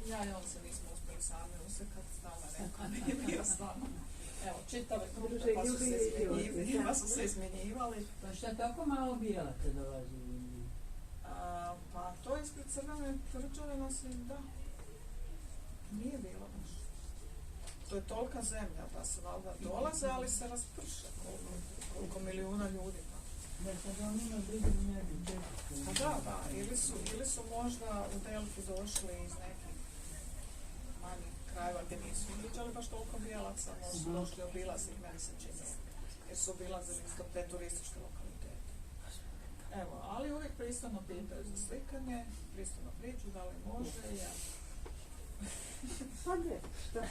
Ja i on se nismo uspjeli sami uslikati, stalno neko nije bio s nama. Evo, čitave grupe pa su se izmjenjivali. Pa šta tako malo bijelaca dolazi u Indiju? Pa to ispred Crvene tvrđave nas je, da, nije bilo baš. To je tolika zemlja da se valjda dolaze, ali se rasprše koliko milijuna ljudi. Da sad on ima blizu ne bi Pa da, ili su možda u Delhi došli iz nekih manjih krajeva gdje nisu viđali baš toliko bijelaca, možda su došli obilaziti, meni se čini, jer su obilazili isto te turističke lokalitete. Evo, ali uvijek pristojno pitaju za slikanje, pristojno priču, da li može, ja. Pa ne, šta?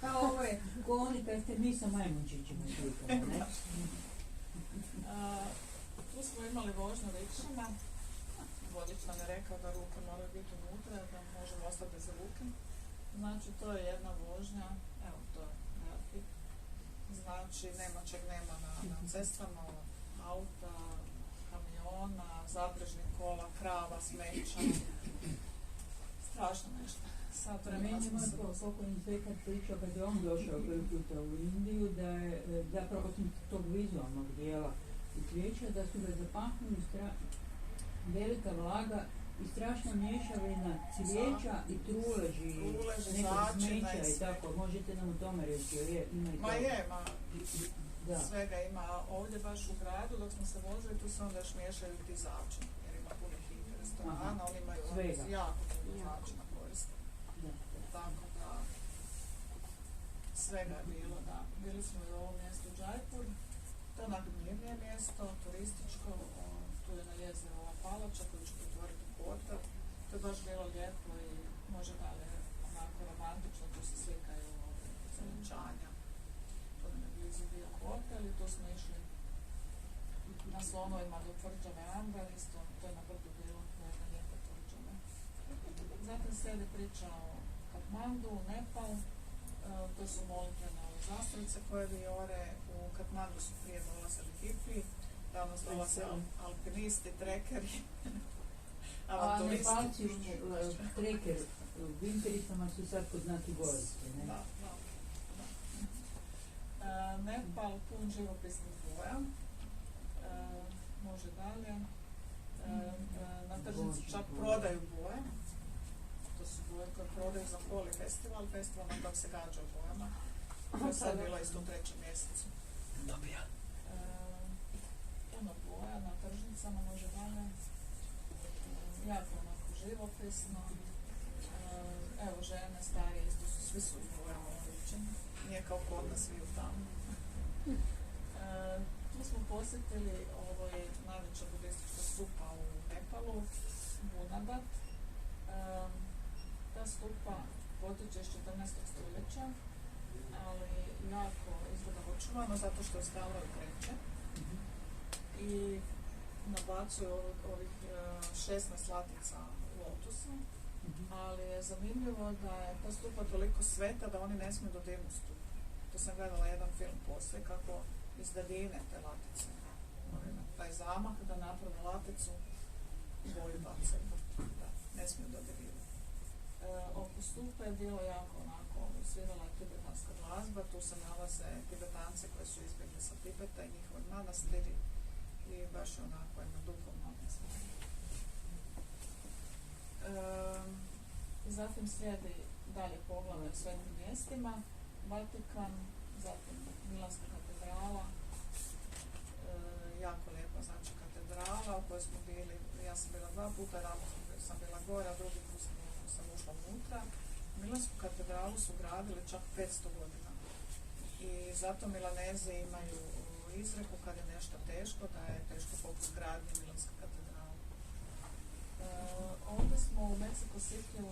A ovo je ko oni kad ste mi sa majmunčićima slikali, ne? Tu smo imali vožnju rikšama. Vodič nam je rekao da ruke moraju biti unutra, da možemo ostati bez ruke. Znači, to je jedna vožnja, evo to je grafik. Znači, nema čeg nema na cestama, auta, kamiona, zaprežnih kola, krava, smeća. Strašno nešto. Meni je moj pokojni svekar pričao kad je on došao prvi puta u Indiju, da je zapravo osim tog vizualnog dijela i cvijeća, da su ga zapahnuli velika vlaga i strašna mješavina cvijeća i truleži, nekog smeća i tako. Možete nam o tome reći, jer ima i to. Da. Svega ima ovdje baš u gradu, dok smo se vozili, tu se onda još miješaju ti začini, jer ima puno tih restorana, oni imaju jako puno začina koriste. Tako da, svega je bilo, da. Bili smo i u ovom mjestu Jaipur, to je onako mirnije mjesto, turističko, tu je na jezeru ova palača koju ću pretvoriti u hotel. To je baš bilo lijepo i može dalje onako romantično, tu se slikaju celenčanja. To nam je blizu bio hotel i tu smo išli na slonovima do tvrđave Amber, isto to je na brdu bilo, to je jedna lijepa tvrđava. Zatim slijedi priča o Katmandu, Nepal, to su molitvene zastavice koje vijore. U Katmandu su prije dolazili hipi, danas dolaze alpinisti, trekeri, A avanturisti. Nepalci treker u Vintericama su sad poznati goristi, ne? Da. Nepal pun živopisnih boja. Može dalje. Na tržnici čak prodaju boje. To su boje koje prodaju za Holi festival na kojem se gađa u bojama. To je sad bilo isto u 3. mjesecu. Puno boja na tržnicama, može dalje. Jako onako živopisno. Evo, žene, starije, isto su, svi su u bojama obučeni. Nije kao kod nas svi u tamo. Tu smo posjetili, ovo je najveća budistička stupa u Nepalu, Bunadat. Ta stupa potiče iz 14. stoljeća, ali jako izgleda očuvano zato što je stalo i kreće. I nabacuju ovih 16 latica lotusa, ali je zanimljivo da je ta stupa toliko sveta da oni ne smiju dodirnuti stupu. To sam gledala jedan film poslije kako iz daljine te latice. Taj zamah da naprave laticu, boju bacaju. Da, ne smiju dodirivati. Oko stupe je bilo jako onako, svirala je tibetanska glazba, tu se nalaze Tibetanci koji su izbjegli sa Tibeta i njihovi manastiri i baš je onako jedna duhovna atmosfera. Zatim slijedi dalje poglavlje o svetim mjestima, Vatikan, zatim Milanska katedrala, jako lijepa znači katedrala u kojoj smo bili, ja sam bila 2 puta, jedan sam bila gore, a drugi put sam ušla unutra. Milansku katedralu su gradili čak 500 godina i zato Milanezi imaju izreku kad je nešto teško, da je teško poput gradnje Milanske katedrale. Ovdje smo u Mexico Cityu,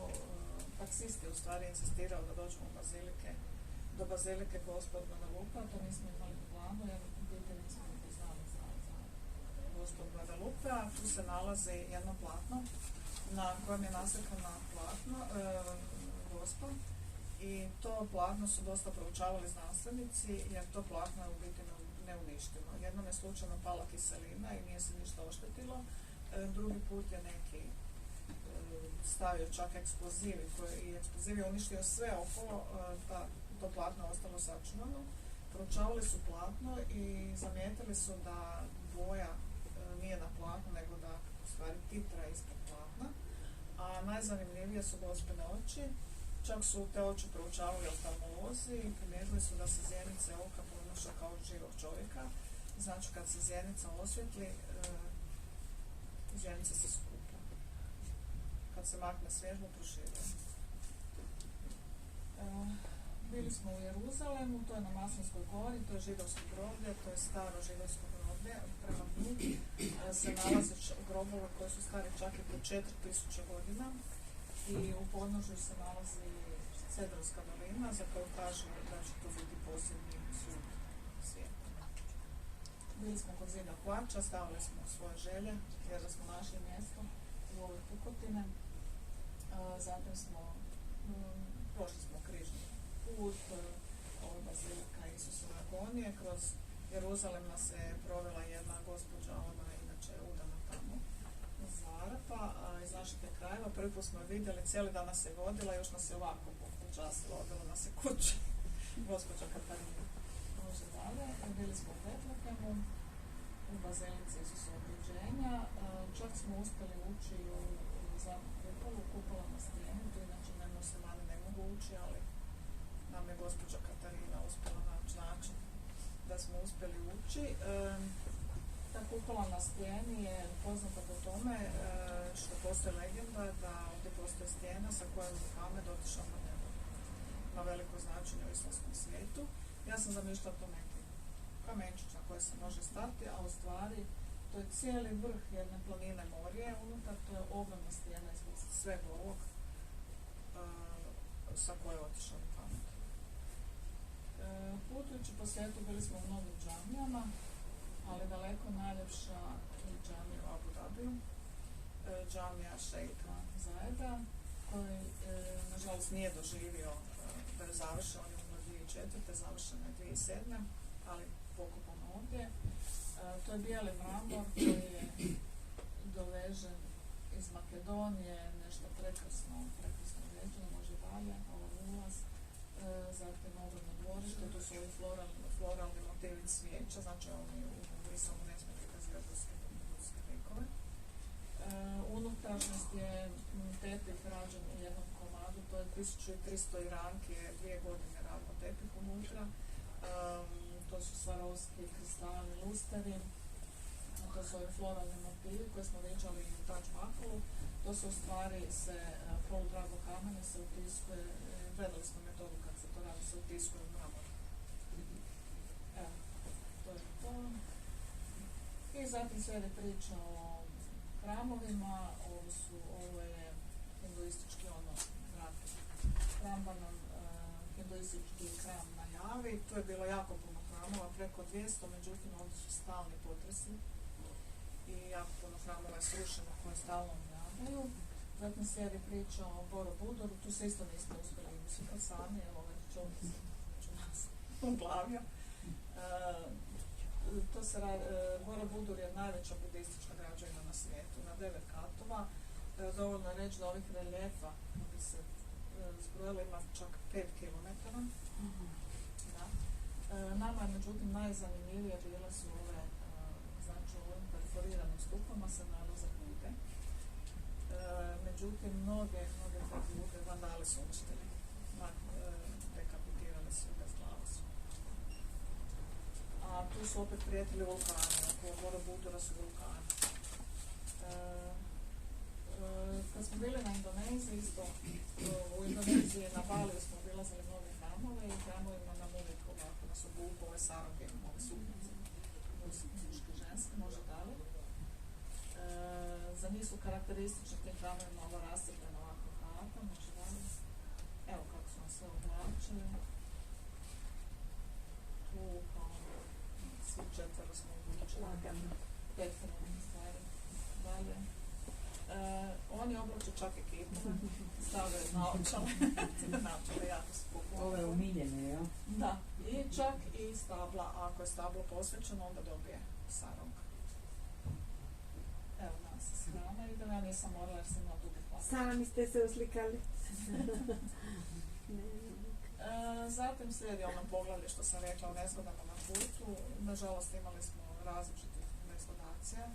taksisti u stvari insistirao da dođemo do bazilike Gospod Guadalupe, to nismo imali u planu jer biti nismo upoznali za Gospod Guadalupe, a tu se nalazi jedno platno na kojem je naslikano Gospod i to platno su dosta proučavali znanstvenici jer to platno je u biti neuništivo. Jednom je slučajno pala kiselina i nije se ništa oštetilo, drugi put je neki stavio čak eksploziv i eksploziv je uništio sve okolo, to platno je ostalo sačuvano. Proučavali su platno i zamijetili su da boja nije na platnu, nego da u stvari titra ispred platna. A najzanimljivije su Gospine oči. Čak su te oči proučavali oftalmolozi i primijetili su da se zjenice oka ponaša kao od živog čovjeka. Znači kad se zjenica osvjetli, zjenice se skuplja. Kad se makne svježno, proširuje. Bili smo u Jeruzalemu, to je na Maslinskoj gori, to je židovsko groblje, to je staro židovsko groblje. Prema dnu se nalaze grobove koje su stari čak i po 4000 godina i u podnožju se nalazi Cedrovska dolina za koju kažu da će to biti posljednji sud svijeta. Bili smo kod zida plača, stavili smo svoje želje jer da smo našli mjesto u ovoj pukotine. Zatim smo prošli smo križni put, ovo bazilika Isusove agonije. Kroz Jeruzalem nas je provela jedna gospođa, ona je inače udana tamo iz Arapa, iz naših krajeva. Prvi put smo je vidjeli, cijeli dan nas je vodila, još nas je ovako počasila, odvela nas je kući. Gospođa Katarina. Može dalje. Bili smo u Betlehemu, u bazilici Isusovog rođenja. Čak smo uspjeli ući u zadnju kupola na stijeni, tu inače muslimani ne mogu ući, ali nam je gospođa Katarina uspjela naći način da smo uspjeli ući. Ta kupola na stijeni je poznata po tome što postoji legenda da ovdje postoji stijena sa kojom Muhamed otišao na nebo. Na veliko značenje u islamskom svijetu. Ja sam zamišljala to neki kamenčić na koji se može stati, a u stvari to je cijeli vrh jedne planine Morije unutar, to je ogromna stijena ispod svega ovog sa koje je otišao Muhamed. Putujući po svijetu bili smo u mnogim džamijama, ali daleko najljepša je džamija u Abu Dhabiju, džamija šejka Zajeda, koji nažalost nije doživio da je završen, on je umro 2004. Završen je 2007. ali pokopan ovdje. To je bijeli mramor koji je dovežen iz Makedonije, nešto prekrasno uređeno, može dalje, ovaj ulaz, zatim ogromno dvorište, tu su ovi floralni motivi cvijeća, znači oni u Visomu ne smije prikazivati ljudske likove. Unutrašnjost je tepih rađen u jednom komadu, to je 1300 Iranki, 2 godine radilo tepih unutra. To su Swarovski kristali, lusteri, to su ovi floralni motivi koje smo viđali u Taj Mahalu. To su u stvari se poludrago kamenje se utiskuje, gledali smo metodu kad se to radi, se utiskuje u mramor. Evo, to je to. I zatim slijedi priča o hramovima, ovo je hinduistički Prambanan, hinduistički hram na Javi. Tu je bilo jako puno hramova, preko 200, međutim ovdje su stalni potresi i jako puno hramova je srušeno koje stalno javljaju. Zatim slijedi priča o Borobudoru, tu se isto nismo uspjeli uslikati sami, evo ovaj čovjek se nas uglavio. Borobudur je najveća budistička građevina na svijetu, na 9 katova. Dovoljno je reći da ovih reljefa bi se zbrojili ima čak 5 km. Da. Nama je međutim najzanimljivije bile su ove, znači u ovim perforiranim stupama se nalaze Bude. Međutim, mnoge te Bude vandali su uništili, dekapitirali su, bez glava su. A tu su opet prijatelji vulkani, oko Borobudura su vulkani. Kad smo bili na Indoneziji, isto u Indoneziji na Baliju smo obilazili mnoge hramove i hramovima nam uvijek ovako nas obuku ove sarange, ove suknice, muške, ženske, može dalje. Za njih su karakteristični tim hramovima ova rascjepljena ovako halata, može dalje. Evo kako su nam sve oblačili. Tu kao svi četvero smo obučili. Petero stvari. Dalje. Oni oblače čak i kipove, stavljaju naočale, naočale jako su popularne. Ove umiljene, jel? Da, i čak i stabla, ako je stablo posvećeno, onda dobije sarong. Evo nas se shrana i da ja nisam morala jer sam imala dugi plan. Sami ste se uslikali. Zatim slijedi ono poglavlje što sam rekla o nezgodama na putu. Nažalost imali smo različitih nezgodacija.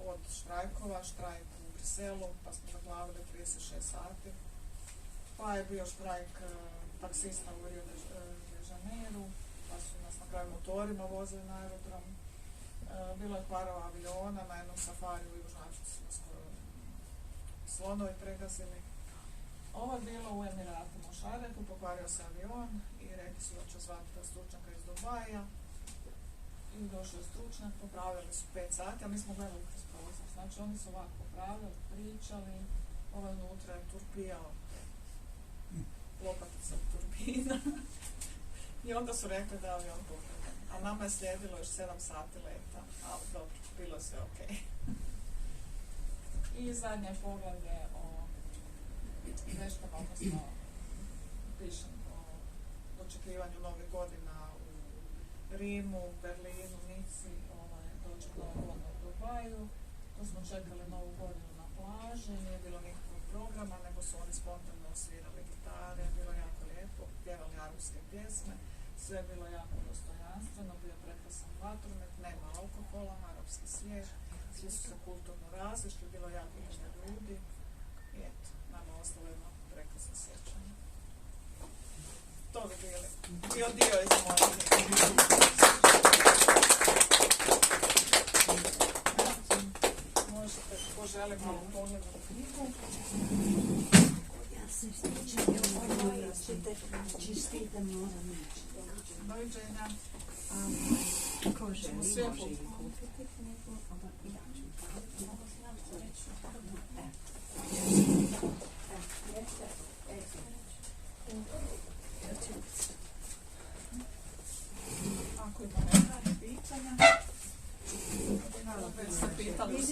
Od štrajkova, štrajk u Briselu, pa smo zaglavili 36 sati. Pa je bio štrajk taksista u Rio de Janeiru, pa su nas na kraju motorima vozili na aerodrom. Bilo je kvarova aviona, na jednom safariju u Južnoj Africi su nas skoro slonovi pregazili. Ovo je bilo u Emiratima u Šarjaku, pokvario se avion i rekli su da će zvati stručnjaka iz Dubaja. I došli je stručnjak, popravljali su 5 sati, a mi smo gledali kroz prozor. Znači oni su ovako popravljali, pričali, ovaj unutra je turpijao lopatica turbina. I onda su rekli da je avion pokretan. A nama je slijedilo još 7 sati leta, ali dobro, bilo sve okej. I zadnje poglavlje o veštama, odnosno pišem o dočekivanju nove godina u Rimu, Berlinu, Nici, doček Novu godinu u Dubaju. Tu smo čekali Novu godinu na plaži, nije bilo nikakvog programa, nego su oni spontano svirali gitare, bilo jako lijepo, pjevali arapske pjesme, sve je bilo jako dostojanstveno, bio prekrasan vatromet, nema alkohola, arapski svijet, svi su se kulturno razišli, bilo jako puno ljudi i eto, nama ostalo jedno prekrasno sjećanje. To bi bili. Bio dio iz moje možete, ko želi malo pogledati knjigu. Ja se stičem, čestitam, moram ići. Doviđenja. Ko želi, može i kupiti knjigu. Ja ću mogu s nam to reći. Ako ima neka pitanja, opet se pitali u